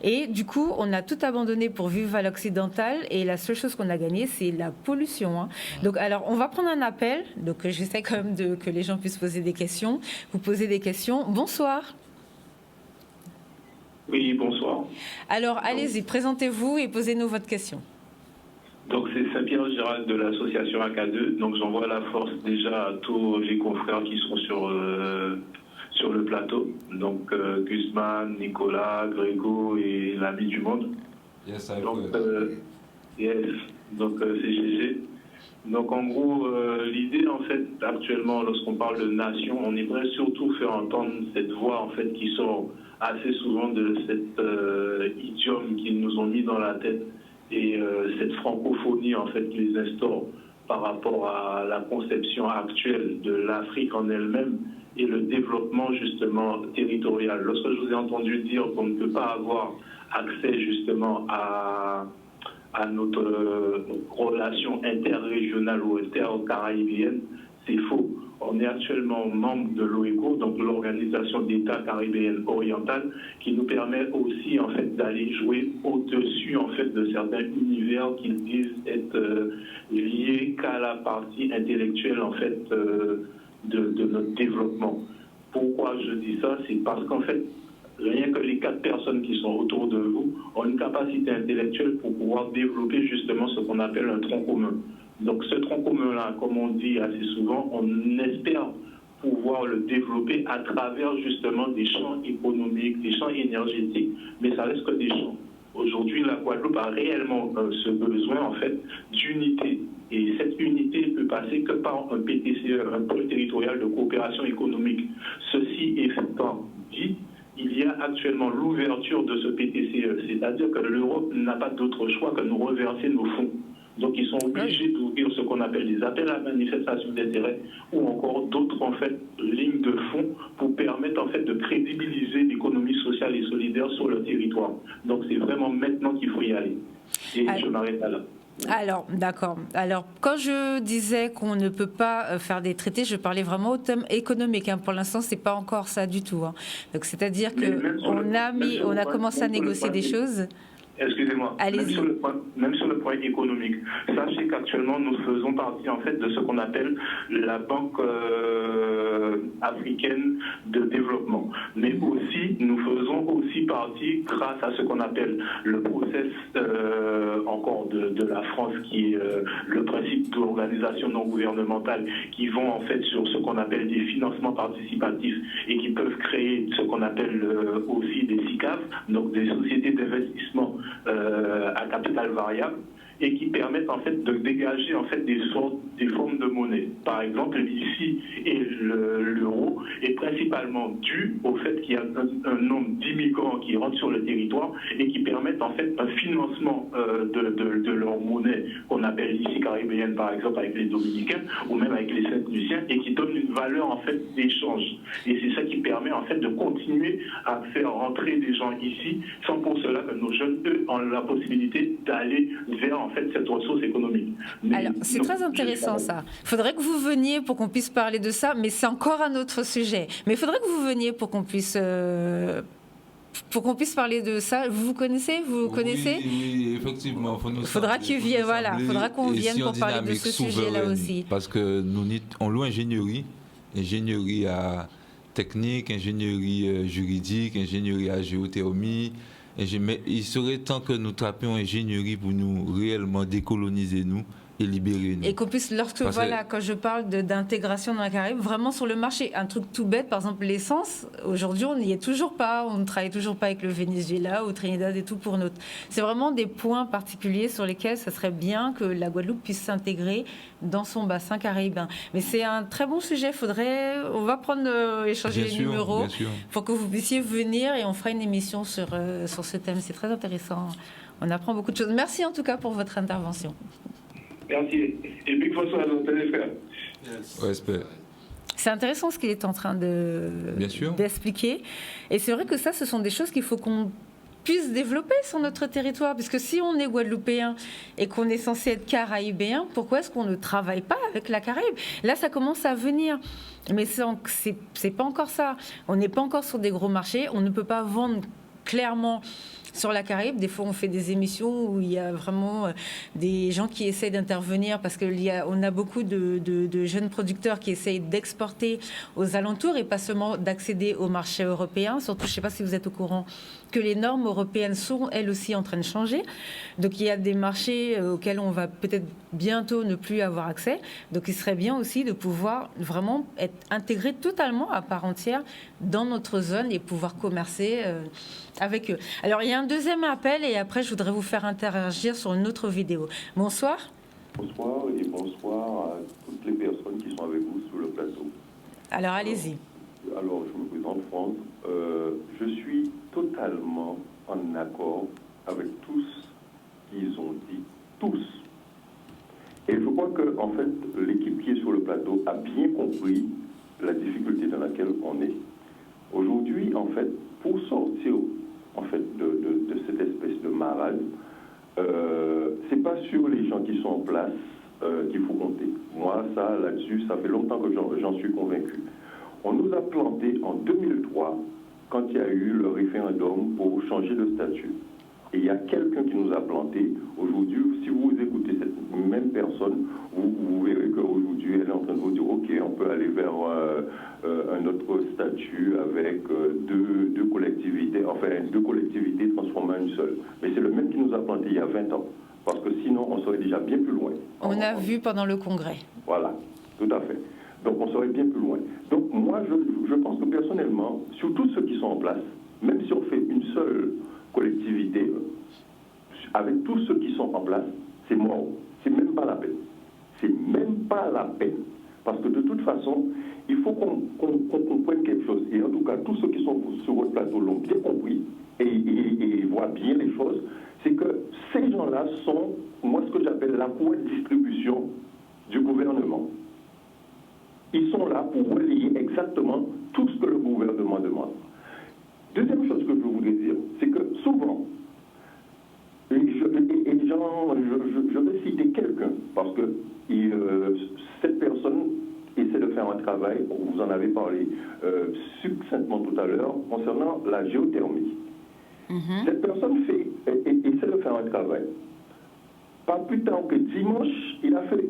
Et du coup, on a tout abandonné pour vivre à l'occidental et la seule chose qu'on a gagnée, c'est la pollution. Hein. Donc, alors, on va prendre un appel. Donc, j'essaie quand même que les gens puissent poser des questions. Vous posez des questions. Bonsoir. Oui, bonsoir. Alors, allez-y, présentez-vous et posez-nous votre question. Donc, c'est Saint-Pierre Gérald de l'association AK2. Donc, j'envoie la force déjà à tous les confrères qui sont sur le plateau, donc Guzman, Nicolas, Grégo et l'ami du monde. Yes, donc c'est GG. Donc en gros, l'idée en fait actuellement, lorsqu'on parle de nation, on aimerait surtout faire entendre cette voix en fait qui sort assez souvent de cet idiome qu'ils nous ont mis dans la tête et cette francophonie en fait qu'ils instaurent par rapport à la conception actuelle de l'Afrique en elle-même et le développement justement territorial. Lorsque je vous ai entendu dire qu'on ne peut pas avoir accès justement à notre relation interrégionale ou intercaraïbienne, c'est faux. On est actuellement membre de l'OECO, donc l'Organisation d'État caribéenne orientale, qui nous permet aussi en fait d'aller jouer au-dessus en fait de certains univers qu'ils disent être liés qu'à la partie intellectuelle en fait de notre développement. Pourquoi je dis ça? C'est parce qu'en fait, rien que les 4 personnes qui sont autour de vous ont une capacité intellectuelle pour pouvoir développer justement ce qu'on appelle un tronc commun. Donc ce tronc commun-là, comme on dit assez souvent, on espère pouvoir le développer à travers justement des champs économiques, des champs énergétiques, mais ça reste que des champs. Aujourd'hui, la Guadeloupe a réellement ce besoin en fait d'unité. Et cette unité peut passer que par un PTCE, un pôle territorial de coopération économique. Ceci étant dit, il y y a actuellement l'ouverture de ce PTCE, c'est-à-dire que l'Europe n'a pas d'autre choix que de nous reverser nos fonds. Donc ils sont obligés d'ouvrir ce qu'on appelle des appels à manifestation d'intérêt ou encore d'autres en fait lignes de fonds pour permettre en fait de crédibiliser l'économie sociale et solidaire sur le territoire. Donc c'est vraiment maintenant qu'il faut y aller. Et je m'arrête là. Alors, d'accord. Alors, quand je disais qu'on ne peut pas faire des traités, je parlais vraiment au thème économique. Pour l'instant, c'est pas encore ça du tout. Donc, c'est-à-dire qu'on a commencé à négocier des choses. Excusez-moi, même sur le point économique, sachez qu'actuellement nous faisons partie en fait de ce qu'on appelle la Banque africaine de développement, mais aussi nous faisons aussi partie grâce à ce qu'on appelle le process encore de la France qui est le principe d'organisation non gouvernementale qui vont en fait sur ce qu'on appelle des financements participatifs et qui peuvent créer ce qu'on appelle aussi des SICAV, donc des sociétés d'investissement à capital variable et qui permettent en fait de dégager en fait des formes de monnaie. Par exemple, l'ICI et l'euro est principalement dû au fait qu'il y a un nombre d'immigrants qui rentrent sur le territoire et qui permettent en fait un financement de leur monnaie qu'on appelle l'ICI caribéenne par exemple avec les Dominicains ou même avec les Saint-Luciens et qui donne une valeur en fait d'échange. Et c'est ça qui permet en fait de continuer à faire rentrer des gens ici sans pour cela que nos jeunes, eux, ont la possibilité d'aller vers en fait cette ressource économique. Alors, c'est très intéressant ça. Il faudrait que vous veniez pour qu'on puisse parler de ça, mais c'est encore un autre sujet. Mais il faudrait que vous veniez pour qu'on puisse parler de ça. Vous connaissez Oui, effectivement. Faudra qu'on vienne pour parler de ce sujet-là aussi. Parce que on loue ingénierie à technique, ingénierie juridique, ingénierie à géothermie. Mais il serait temps que nous tapions ingénierie pour nous réellement décoloniser nous et libérer nous. Et qu'on puisse, quand je parle d'intégration dans la Caraïbe, vraiment sur le marché, un truc tout bête, par exemple l'essence, aujourd'hui on n'y est toujours pas, on ne travaille toujours pas avec le Venezuela ou Trinidad et tout pour notre... C'est vraiment des points particuliers sur lesquels ça serait bien que la Guadeloupe puisse s'intégrer dans son bassin caribéen. Mais c'est un très bon sujet, on va échanger les numéros pour que vous puissiez venir et on fera une émission sur ce thème. C'est très intéressant, on apprend beaucoup de choses. Merci en tout cas pour votre intervention. Merci. Et Big François, frère. Respect. C'est intéressant ce qu'il est en train d'expliquer. Et c'est vrai que ça, ce sont des choses qu'il faut qu'on puisse développer sur notre territoire. Parce que si on est guadeloupéen et qu'on est censé être caraïbéen, pourquoi est-ce qu'on ne travaille pas avec la Caraïbe ? Là, ça commence à venir. Mais c'est pas encore ça. On n'est pas encore sur des gros marchés. On ne peut pas vendre clairement sur la Caraïbe. Des fois, on fait des émissions où il y a vraiment des gens qui essayent d'intervenir parce qu'on a beaucoup de jeunes producteurs qui essayent d'exporter aux alentours et pas seulement d'accéder au marché européen. Surtout, je ne sais pas si vous êtes au courant que les normes européennes sont, elles aussi, en train de changer. Donc, il y a des marchés auxquels on va peut-être bientôt ne plus avoir accès. Donc, il serait bien aussi de pouvoir vraiment être intégré totalement à part entière dans notre zone et pouvoir commercer avec eux. Alors, il y a un deuxième appel et après, je voudrais vous faire interagir sur une autre vidéo. Bonsoir. Bonsoir et bonsoir à toutes les personnes qui sont avec vous sur le plateau. Alors, allez-y. Alors, je me présente, France. Je suis totalement en accord avec tout ce qu'ils ont dit, tous. Et je crois que, en fait, l'équipe qui est sur le plateau a bien compris la difficulté dans laquelle on est. Aujourd'hui, en fait, pour sortir en fait, de cette espèce de marasme, c'est pas sur les gens qui sont en place qu'il faut compter. Moi, ça, là-dessus, ça fait longtemps que j'en suis convaincu. On nous a planté en 2003, quand il y a eu le référendum pour changer de statut. Et il y a quelqu'un qui nous a planté. Aujourd'hui, si vous écoutez cette même personne, vous verrez qu'aujourd'hui, elle est en train de vous dire, OK, on peut aller vers un autre statut avec deux collectivités transformées en une seule. Mais c'est le même qui nous a planté il y a 20 ans. Parce que sinon, on serait déjà bien plus loin. On a vu pendant le congrès. Voilà, tout à fait. Donc, on serait bien plus loin. Donc, moi, je pense que personnellement, sur tous ceux qui sont en place, même si on fait une seule collectivité, avec tous ceux qui sont en place, c'est mort. C'est même pas la peine. C'est même pas la peine. Parce que de toute façon, il faut qu'on comprenne quelque chose. Et en tout cas, tous ceux qui sont sur votre plateau l'ont bien compris et voient bien les choses. C'est que ces gens-là sont, moi, ce que j'appelle la courroie de distribution du gouvernement. Ils sont là pour relayer exactement tout ce que le gouvernement demande. Deuxième chose que je voudrais dire, c'est que souvent, je vais citer quelqu'un, parce que cette personne essaie de faire un travail, vous en avez parlé succinctement tout à l'heure, concernant la géothermie. Cette personne essaie de faire un travail. Pas plus tard que dimanche, il a fait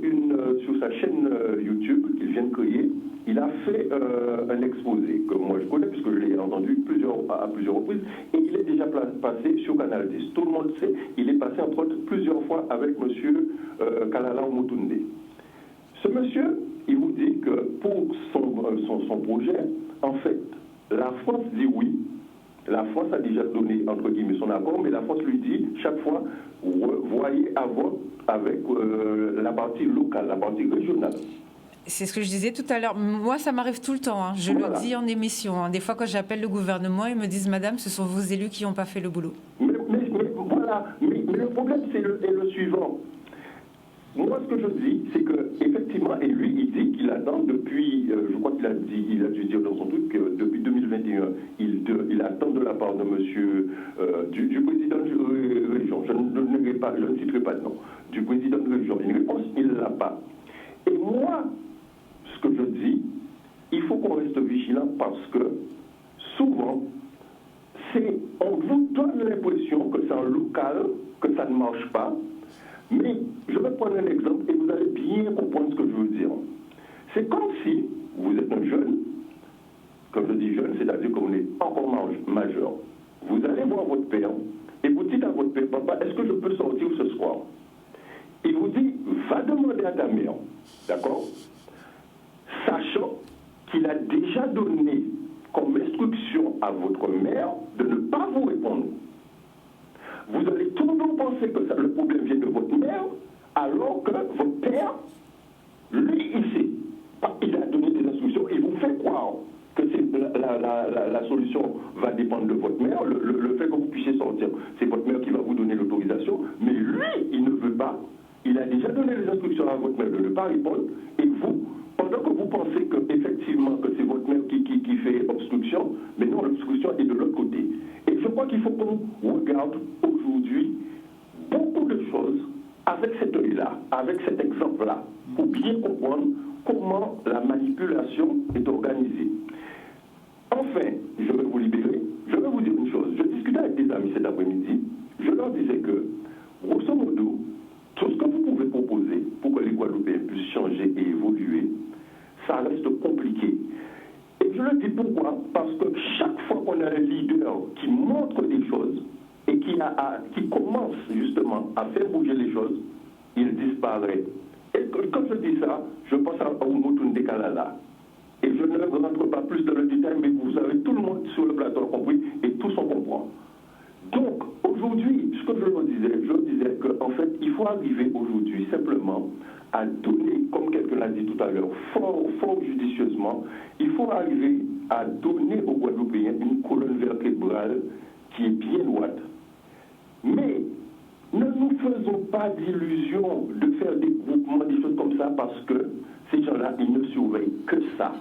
sur sa chaîne YouTube qu'il vient de créer, il a fait un exposé que moi je connais puisque je l'ai entendu à plusieurs reprises et il est déjà passé sur Canal 10. Tout le monde sait, il est passé entre autres plusieurs fois avec M. Kalala Omotunde. Ce monsieur, il vous dit que pour son projet, en fait, la France dit oui. La France a déjà donné, entre guillemets, son accord, mais la France lui dit chaque fois, voyez avec la partie locale, la partie régionale. C'est ce que je disais tout à l'heure. Moi, ça m'arrive tout le temps. Hein. Je le dis en émission. Hein. Des fois, quand j'appelle le gouvernement, ils me disent, Madame, ce sont vos élus qui n'ont pas fait le boulot. Mais le problème, c'est le suivant. Moi, ce que je dis, c'est qu'effectivement, et lui, il dit qu'il attend depuis, je crois qu'il a dû dire dans son truc que depuis 2021, il attend de la part de monsieur, du président de région, je ne citerai pas de nom, du président de région, une réponse, il ne l'a pas. Et moi, ce que je dis, il faut qu'on reste vigilant parce que souvent, on vous donne l'impression que c'est un local, que ça ne marche pas. Mais je vais prendre un exemple et vous allez bien comprendre ce que je veux dire. C'est comme si vous êtes un jeune, quand je dis jeune, c'est-à-dire que vous n'êtes pas encore majeur. Vous allez voir votre père et vous dites à votre père, papa, est-ce que je peux sortir ce soir? Il vous dit, va demander à ta mère, d'accord? Sachant qu'il a déjà donné comme instruction à votre mère de ne pas vous répondre. Vous allez toujours penser que le problème vient de votre mère, alors que votre père, lui, il sait. Il a donné des instructions, il vous fait croire que la solution va dépendre de votre mère, le fait que vous puissiez sortir, c'est votre mère qui va vous donner l'autorisation, mais lui, il ne veut pas. Il a déjà donné les instructions à votre mère de ne pas répondre, et vous, pendant que vous pensez qu'effectivement que c'est votre mère qui fait obstruction, mais non, l'obstruction est de l'autre côté. Et je crois qu'il faut qu'on regarde aujourd'hui beaucoup de choses avec cet œil-là, avec cet exemple-là, pour bien comprendre comment la manipulation est organisée. Enfin, je vais vous libérer, je vais vous dire une chose. Je discutais avec des amis cet après-midi, je leur disais que, grosso modo, tout ce que vous pouvez proposer pour que les Guadeloupéens puissent changer et évoluer, ça reste compliqué. Et je le dis pourquoi? Parce que chaque fois qu'on a un leader qui montre des choses et qui commence justement à faire bouger les choses, il disparaît. Et quand je dis ça, je pense à Omotunde Kalala. Et je ne rentre pas plus dans le détail, mais vous avez tout le monde sur le plateau compris et tous on comprend. Donc, aujourd'hui, ce que je disais qu'en fait, il faut arriver aujourd'hui simplement à donner, comme quelqu'un l'a dit tout à l'heure, fort judicieusement, il faut arriver à donner aux Guadeloupéens une colonne vertébrale qui est bien droite. Mais ne nous faisons pas d'illusions de faire des groupements, des choses comme ça, parce que ces gens-là, ils ne surveillent que ça.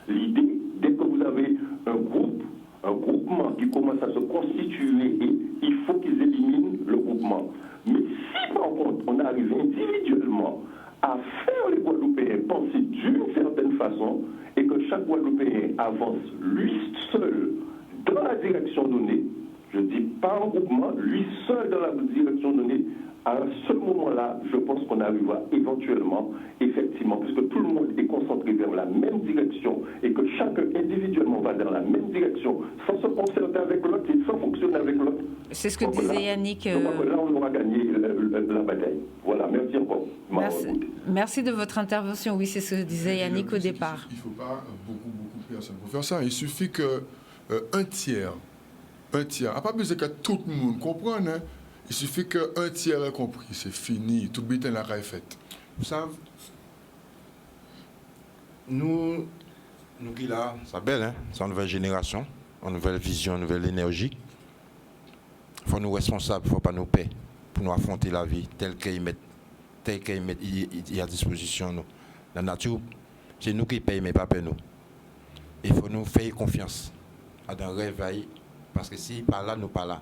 L'idée, dès que vous avez un groupement qui commence à se constituer, il faut qu'ils éliminent le groupement. Mais si par contre on arrive individuellement à faire les Guadeloupéens penser d'une certaine façon et que chaque Guadeloupéen avance lui seul dans la direction donnée, je ne dis pas en groupement, lui seul dans la direction donnée, à ce moment-là, je pense qu'on arrivera éventuellement, effectivement, puisque tout le monde est concentré vers la même direction et que chacun individuellement va dans la même direction, sans se concerter avec l'autre et sans fonctionner avec l'autre. C'est ce que disait Yannick. Je crois que là, on aura gagné la bataille. Voilà, merci encore. Merci de votre intervention. Oui, c'est ce que disait Yannick au départ. Il ne faut pas beaucoup de personnes pour faire ça. Il suffit qu'un tiers, à pas besoin que tout le monde comprenne, hein. Il suffit qu'un tiers ait compris, c'est fini, tout le bitin la est fait. Vous savez, nous qui là, c'est belle, hein? C'est une nouvelle génération, une nouvelle vision, une nouvelle énergie. Il faut nous responsables, il ne faut pas nous payer pour nous affronter la vie telle qu'il y a à disposition. Nous. La nature, c'est nous qui payons, mais pas pour nous. Il faut nous faire confiance à un réveil, parce que si pas là, nous pas là.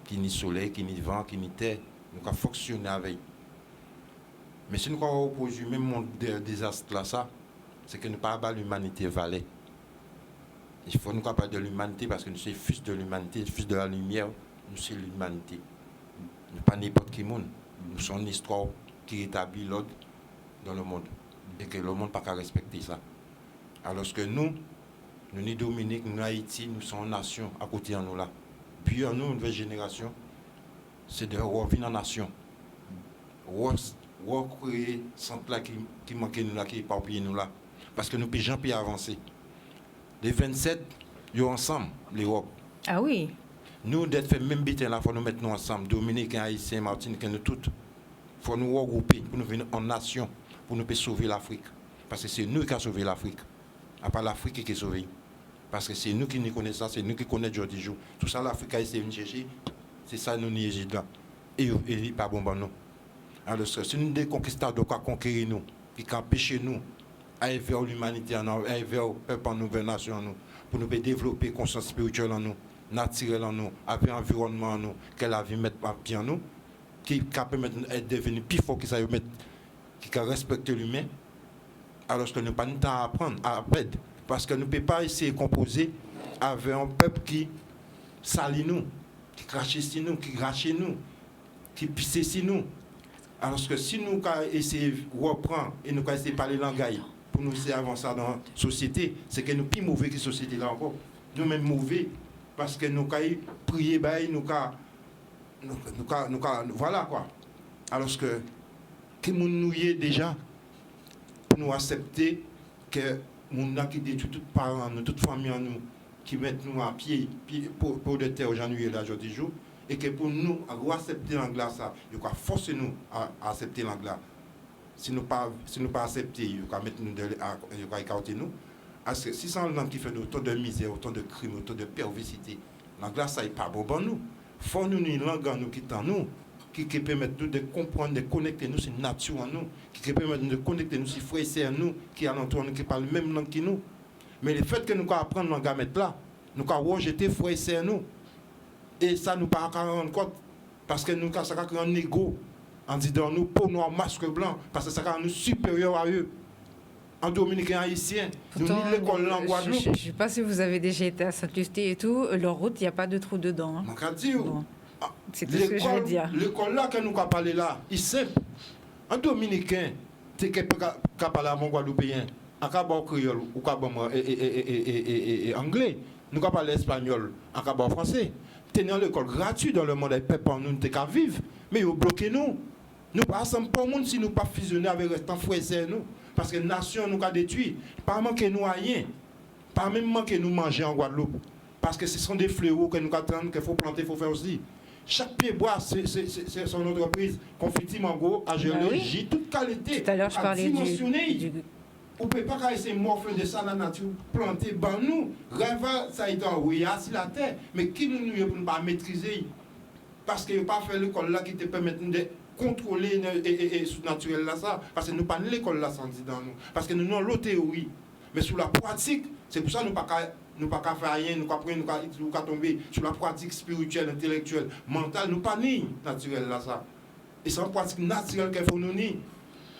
Qui ni soleil, qui ni vent, qui ni terre, nous avons fonctionné avec. Mais si nous avons opposé même mon désastre là, ça, c'est que nous ne parlons pas de l'humanité valée. Il faut nous parler de l'humanité parce que nous sommes fils de l'humanité, fils de la lumière, nous sommes l'humanité. Nous ne sommes pas n'importe qui monde. Nous sommes une histoire qui établit l'ordre dans le monde. Et que le monde n'a pas qu'à respecter ça. Alors que nous ni Dominique, nous Haïti, nous sommes une nation à côté de nous là. Puis nous, une nouvelle génération, c'est de revenir en nation. Recréer centre là qui manquait nous là, qui éparpillait nous là. Parce que nous ne pouvons pas avancer. Les 27, ils sont ensemble, l'Europe. Ah oui. Nous, d'être fait même bitin là, il faut nous mettre nous ensemble. Dominique, Haïtien, Martinique, nous tous. Il faut nous regrouper pour nous venir en nation, pour nous sauver l'Afrique. Parce que c'est nous qui avons sauvé l'Afrique. À part l'Afrique qui est sauvée. Parce que c'est nous qui nous connaissons ça, c'est nous qui connaissons jour du jour. Tout ça, l'Afrique a essayé de chercher, c'est ça nous n'y là. Et il pas bon nous. Alors, si nous des conquistadors qui conquérir nous, qui empêcher nous, aller vers l'humanité, aller vers le peuple en nouvelle nation, nous, pour nous développer conscience spirituelle en nous, naturelle en nous, avec environnement en nous, que la vie mette bien en nous, qui permet de devenir plus fort, qui respecte l'humain, alors que nous n'avons pas de temps à apprendre, à perdre. Parce que nous ne pouvons pas essayer de composer avec un peuple qui salit nous, qui crache sur nous, qui crache nous, qui pisse sur nous. Alors que si nous essayons de reprendre et nous essayons de parler langage pour nous avancer dans la société, c'est que nous sommes plus mauvais que la société là encore. Nous sommes mauvais parce que nous avons prié, voilà quoi. Alors que nous y est déjà pour nous accepter que nous qui détruit tous parents, toute famille en nous, qui mettent nous à pied pour de terre aujourd'hui là aujourd'hui jour, et que pour nous accepter l'anglais ça, il faut forcer nous à accepter l'anglais. Si nous pas accepter, il faut mettre nous il faut écarter nous. Parce que si c'est un langue qui fait autant de misère, autant de crimes, autant de perversité, l'anglais ça n'est pas bon pour nous. Faut nous une langue en nous qui est en nous. Qui permet de comprendre, de connecter nous, c'est nature en nous, qui permet de connecter nous, c'est frères et sœurs nous, qui alentour nous, qui parlent la même langue que nous. Mais le fait que nous apprendre langue à mettre là, nous avons rejeté frères et sœurs nous. Et ça nous pas à rendre compte, parce que nous avons un ego, en disant nous, pour nous en masque blanc, parce que ça rend nous supérieurs à eux. En dominicain haïtien, nous avons l'école en Guadeloupe. Je ne sais pas si vous avez déjà été à Saint-Lucie et tout, leur route, il n'y a pas de trou dedans. Donc, à dire, c'est tout ce que je veux dire. L'école là que nous avons parlé là, il est simple. En dominicain, tu es capable de parler à mon Guadeloupéen, en cabot créole ou cabot anglais, nous avons parlé espagnol, en cabot français. Tu es dans l'école gratuite dans le monde, les peuples en nous, tu es qu'à vivre, mais ils ont bloqué nous. Nous ne passons pas au monde si nous ne pas fusionner avec les restants frères et sœurs nous. Parce que la nation nous a détruit. Pas manquer nous rien. Pas même manquer nous manger en Guadeloupe. Parce que ce sont des fléaux que nous attendons, qu'il faut planter, il faut faire aussi. Chaque pied bois, c'est son entreprise. Confiti Mango, à geler, J, toute qualité. Tout à l'heure, je parlais du... On ne peut pas essayer de morfler de ça, la nature, planter, ben nous, rêve, ça a été envoyé sur la terre. Mais qui nous pour ne pas maîtriser? Parce qu'il n'y a pas fait l'école là qui te permet de contrôler et sous naturel là ça. Parce que nous pas l'école là sans dire dans nous. Parce que nous avons l'autre théorie. Mais sur la pratique, c'est pour ça que nous ne pas faire rien, nous ne pas tomber sur la pratique spirituelle, intellectuelle, mentale, nous pas ni naturel là ça. Et c'est une pratique naturelle qu'il faut nous nier.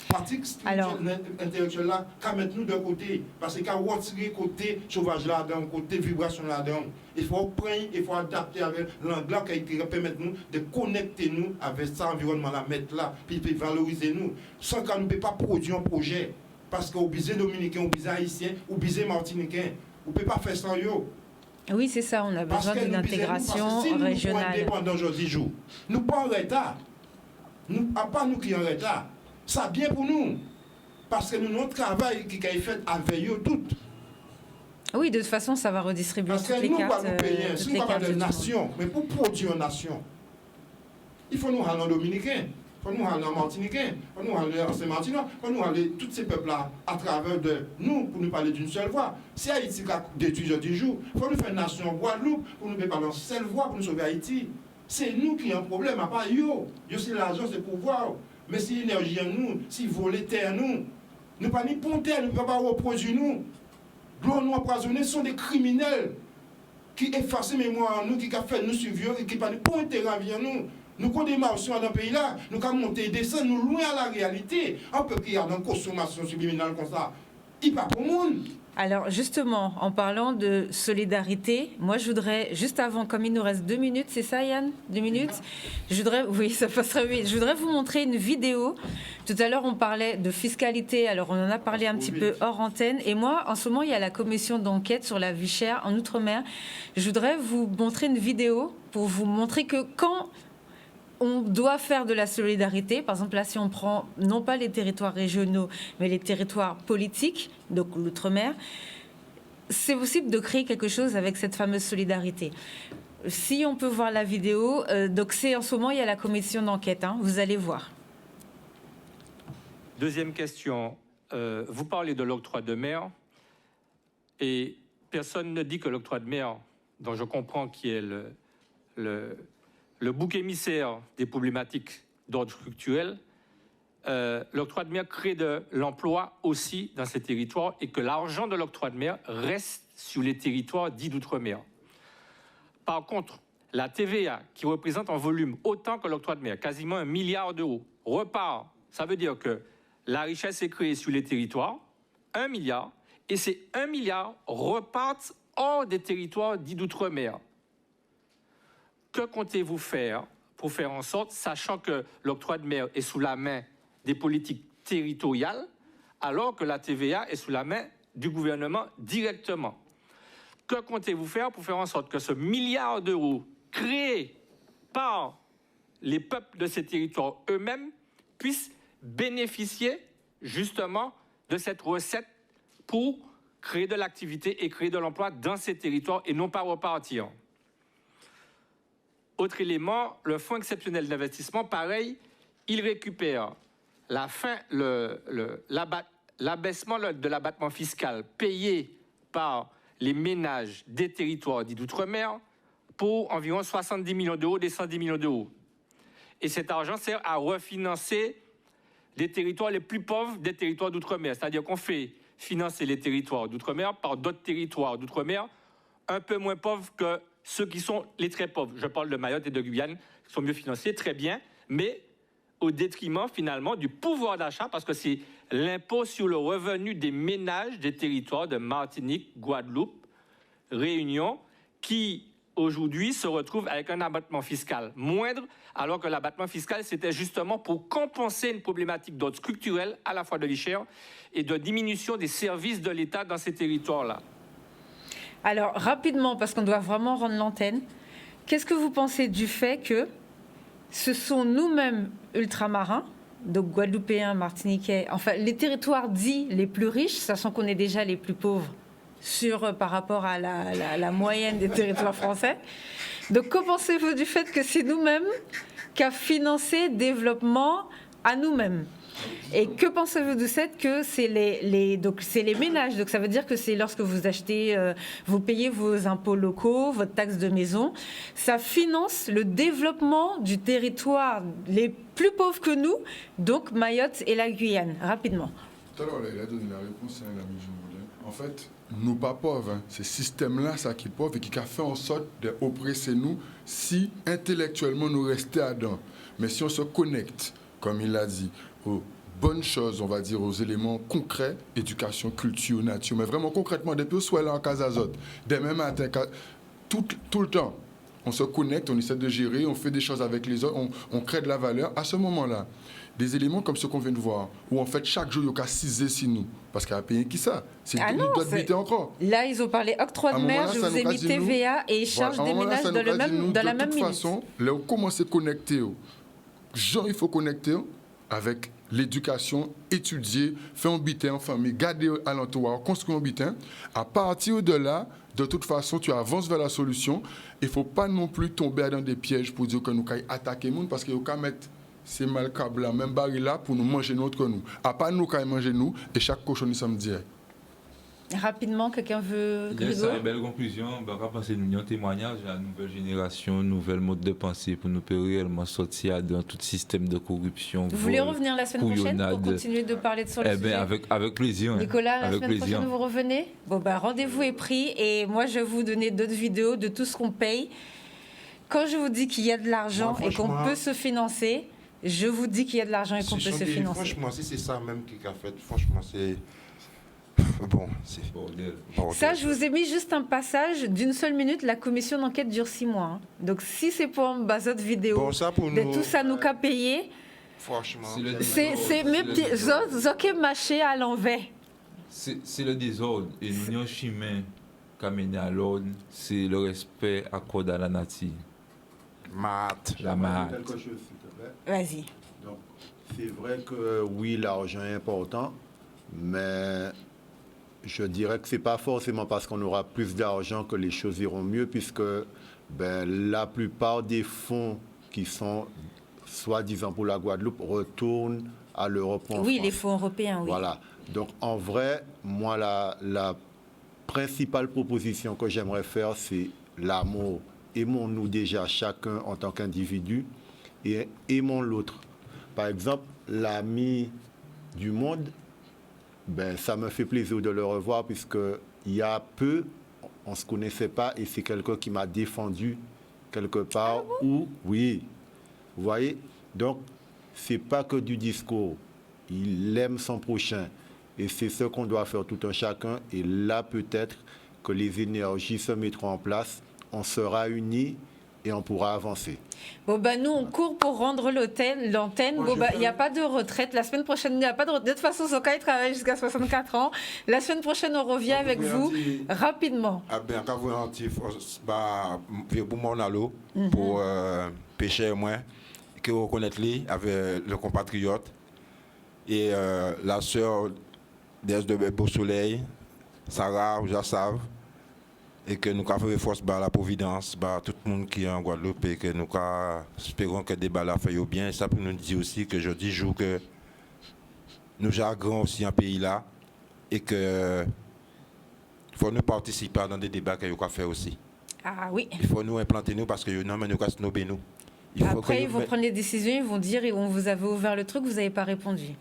Pratique spirituelle, intellectuelle là, qu'à mettre nous de côté. Parce qu'il y a retirer côté sauvage là-dedans, côté vibration là-dedans. Il faut prendre, il faut adapter avec l'anglais qui permet nous de connecter nous avec cet environnement là, mettre là, puis valoriser nous. Sans qu'on ne peut pas produire un projet. Parce qu'on besoin dominicain, on besoin haïtien, on besoin martinicain. On ne peut pas faire sans eux. Oui, c'est ça, on a besoin d'une intégration régionale. Si nous sommes aujourd'hui jour, nous pas en retard. À part nous qui en retard. Ça bien pour nous. Parce que nous, notre travail qui est fait avec eux toutes. Oui, de toute façon, ça va redistribuer toutes les cartes. Parce que nous, nous payer, si nous parlons de nation, mais pour produire une nation, il faut nous rendre dominicains. Il quand nous allons en Martinique, quand nous allons en Saint-Martin, quand nous allons tous ces peuples-là à travers de nous pour nous parler d'une seule voix. Si Haïti a détruit du jour, il faut nous faire une nation Guadeloupe pour nous parler d'une seule voix pour nous sauver Haïti. C'est nous qui avons un problème, à part yo. Yo c'est l'argent, c'est le pouvoir. Mais si l'énergie en nous, si voler terre nous, nous pas ni ponter, nous ne pouvons pas reproduire nous. L'eau nous empoisonnée sont des criminels qui effacent la mémoire en nous, qui ont fait nous suivre et qui ne pas ni ponter en vie en nous. Nous avons des marches dans ce pays-là, nous avons monté et descendre, nous loin à la réalité. Un peu qui a une consommation subliminale comme ça, il pas pour le monde. Alors justement, en parlant de solidarité, moi je voudrais, juste avant, comme il nous reste 2 minutes, c'est ça Yann 2 minutes je voudrais, oui, ça passerait vite. Je voudrais vous montrer une vidéo. Tout à l'heure, on parlait de fiscalité, alors on en a parlé un petit peu hors antenne. Et moi, en ce moment, il y a la commission d'enquête sur la vie chère en Outre-mer. Je voudrais vous montrer une vidéo pour vous montrer que quand on doit faire de la solidarité. Par exemple, là, si on prend non pas les territoires régionaux, mais les territoires politiques, donc l'outre-mer, c'est possible de créer quelque chose avec cette fameuse solidarité. Si on peut voir la vidéo, donc c'est en ce moment, il y a la commission d'enquête, hein, vous allez voir. Deuxième question, vous parlez de l'octroi de mer et personne ne dit que l'octroi de mer, dont je comprends qui est le bouc émissaire des problématiques d'ordre structurel, l'octroi de mer crée de l'emploi aussi dans ces territoires et que l'argent de l'octroi de mer reste sur les territoires dits d'outre-mer. Par contre, la TVA, qui représente en volume autant que l'octroi de mer, quasiment 1 milliard d'euros, repart. Ça veut dire que la richesse est créée sur les territoires, 1 milliard, et ces 1 milliard repartent hors des territoires dits d'outre-mer. Que comptez-vous faire pour faire en sorte, sachant que l'octroi de mer est sous la main des politiques territoriales, alors que la TVA est sous la main du gouvernement directement? Que comptez-vous faire pour faire en sorte que ce milliard d'euros créé par les peuples de ces territoires eux-mêmes puissent bénéficier justement de cette recette pour créer de l'activité et créer de l'emploi dans ces territoires et non pas repartir? Autre élément, le fonds exceptionnel d'investissement, pareil, il récupère l'abaissement de l'abattement fiscal payé par les ménages des territoires dits d'outre-mer pour environ 70 millions d'euros, des 110 millions d'euros. Et cet argent sert à refinancer les territoires les plus pauvres des territoires d'outre-mer. C'est-à-dire qu'on fait financer les territoires d'outre-mer par d'autres territoires d'outre-mer un peu moins pauvres que ceux qui sont les très pauvres. Je parle de Mayotte et de Guyane, qui sont mieux financés, très bien, mais au détriment finalement du pouvoir d'achat, parce que c'est l'impôt sur le revenu des ménages des territoires de Martinique, Guadeloupe, Réunion, qui aujourd'hui se retrouve avec un abattement fiscal moindre, alors que l'abattement fiscal, c'était justement pour compenser une problématique d'ordre structurel, à la fois de vie chère et de diminution des services de l'État dans ces territoires-là. Alors, rapidement, parce qu'on doit vraiment rendre l'antenne, qu'est-ce que vous pensez du fait que ce sont nous-mêmes ultramarins, donc Guadeloupéens, Martiniquais, enfin les territoires dits les plus riches, sachant qu'on est déjà les plus pauvres par rapport à la moyenne des territoires français. Donc, que pensez-vous du fait que c'est nous-mêmes qui avons financé le développement à nous-mêmes? Et que pensez-vous du fait que c'est les ménages? Donc ça veut dire que c'est lorsque vous achetez, vous payez vos impôts locaux, votre taxe de maison, ça finance le développement du territoire les plus pauvres que nous, donc Mayotte et la Guyane. Rapidement. Tout à l'heure, il a donné la réponse à l'ami Jean-Moulin. En fait, nous pas pauvres, hein. C'est ce système-là, ça qui est pauvre et qui a fait en sorte d'oppresser nous si intellectuellement nous restions dedans. Mais si on se connecte, comme il l'a dit, aux bonnes choses, on va dire, aux éléments concrets, éducation, culture, nature, mais vraiment concrètement, depuis qu'on soit là en Casazote, dès même matin, tout le temps, on se connecte, on essaie de gérer, on fait des choses avec les autres, on crée de la valeur. À ce moment-là, des éléments comme ce qu'on vient de voir, où en fait chaque jour, il y a 6 sur nous, parce qu'il y a un pays qui ça, c'est nous doit habiter encore. Là, ils ont parlé octroi de mer, je vous ai mis TVA et charge des ménages dans la même minute. De toute façon, là, on commence à connecter. Genre, il faut connecter avec l'éducation, étudier, faire un bitin en famille, garder à l'entourage, construire un bitin. À partir de là, de toute façon, tu avances vers la solution. Il ne faut pas non plus tomber dans des pièges pour dire que nous allons attaquer le monde parce qu'il faut mettre c'est mal câble, même baril là, pour nous manger notre nous. À part nous, quand ils mangent nous, et chaque cochon, nous sommes direct. Rapidement, quelqu'un veut... C'est une belle conclusion. On va passer un témoignage à la nouvelle génération, nouvelle mode de pensée pour nous réellement sortir dans tout système de corruption. Vous voulez revenir la semaine prochaine pour continuer de parler sur le sujet? Avec plaisir. Nicolas, la avec semaine plaisir. prochaine, vous revenez? Bon, rendez-vous est pris et moi, je vais vous donner d'autres vidéos de tout ce qu'on paye. Quand je vous dis qu'il y a de l'argent et qu'on peut se financer, je vous dis qu'il y a de l'argent et qu'on peut se financer. Franchement, si c'est ça même qui a fait, franchement, c'est... Bon, c'est bordel. Ça, je vous ai mis juste un passage d'une seule minute. La commission d'enquête dure 6 mois. Hein. Donc, si c'est pour une autre vidéo, bon, ça pour de nous, tout ça nous qu'a payé, franchement, c'est mes petits zoké mâchés à l'envers. C'est le désordre. Et l'union chemin qu'a mené à l'ordre, c'est le respect accordé à la nature. La mat. Quelque chose, s'il te plaît. Vas-y. Donc, c'est vrai que oui, l'argent est important, mais je dirais que ce n'est pas forcément parce qu'on aura plus d'argent que les choses iront mieux, puisque la plupart des fonds qui sont soi-disant pour la Guadeloupe retournent à l'Europe. Oui, les fonds européens, oui. Voilà. Donc, en vrai, moi, la principale proposition que j'aimerais faire, c'est l'amour. Aimons-nous déjà chacun en tant qu'individu et aimons l'autre. Par exemple, l'ami du monde, ça me fait plaisir de le revoir puisqu'il y a peu, on ne se connaissait pas et c'est quelqu'un qui m'a défendu quelque part où, oui, vous voyez, donc ce n'est pas que du discours, il aime son prochain et c'est ce qu'on doit faire tout un chacun et là peut-être que les énergies se mettront en place, on sera unis et on pourra avancer. Bon, nous, on court pour rendre l'antenne. Il n'y a pas de retraite. La semaine prochaine, il n'y a pas de retraite. De toute façon, Soka, il travaille jusqu'à 64 ans. La semaine prochaine, on revient avec vous rapidement. Quand vous rentrez, pour mon allo, pour pêcher moins, que vous reconnaissez avec le compatriote et la sœur d'Es de Beau Soleil, Sarah, Jassav, et que nous avons fait force à la Providence, tout le monde qui est en Guadeloupe, et que nous espérons que le débat là fait bien. Et ça pour nous dire aussi que je dis que nous jargons aussi un pays là, et que il faut nous participer dans des débats que nous avons fait aussi. Ah oui. Il faut nous implanter nous parce que nous avons snobé nous. Après, ils vont prendre des décisions, ils vont dire, on vous avait ouvert le truc, vous n'avez pas répondu.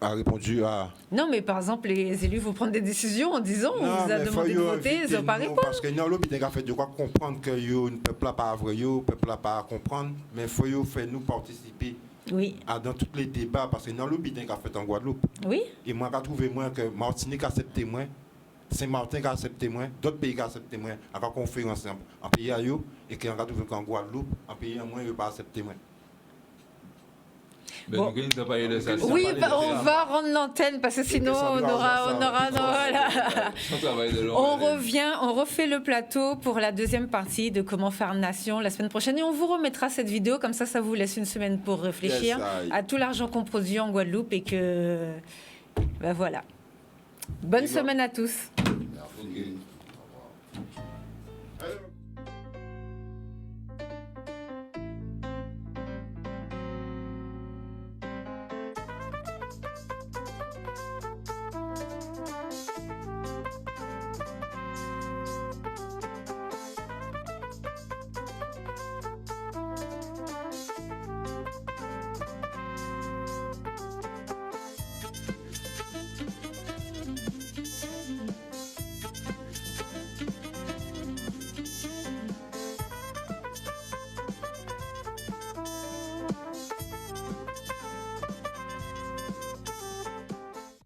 A répondu à... Non, mais par exemple, les élus vont prendre des décisions en disant on vous a demandé de voter, ils n'ont pas répondu. Parce que nous, l'hôpital a fait de quoi comprendre que le peuple n'a pas à vrai, le peuple n'a pas à comprendre, mais il faut faire nous participer dans tous les débats, parce que nous, l'hôpital a fait en Guadeloupe. Oui. Et moi, j'ai trouvé que Martinique a accepté moins, Saint-Martin a accepté moins, d'autres pays ont accepté moins, à la conférence en pays à eux, et qu'on a trouvé qu'en Guadeloupe, en pays à moins, ils n'ont pas accepté moins. Bon. Oui, on va rendre l'antenne parce que sinon on revient, on refait le plateau pour la deuxième partie de Comment faire nation la semaine prochaine et on vous remettra cette vidéo comme ça vous laisse une semaine pour réfléchir à tout l'argent qu'on produit en Guadeloupe et que voilà. Bonne semaine à tous.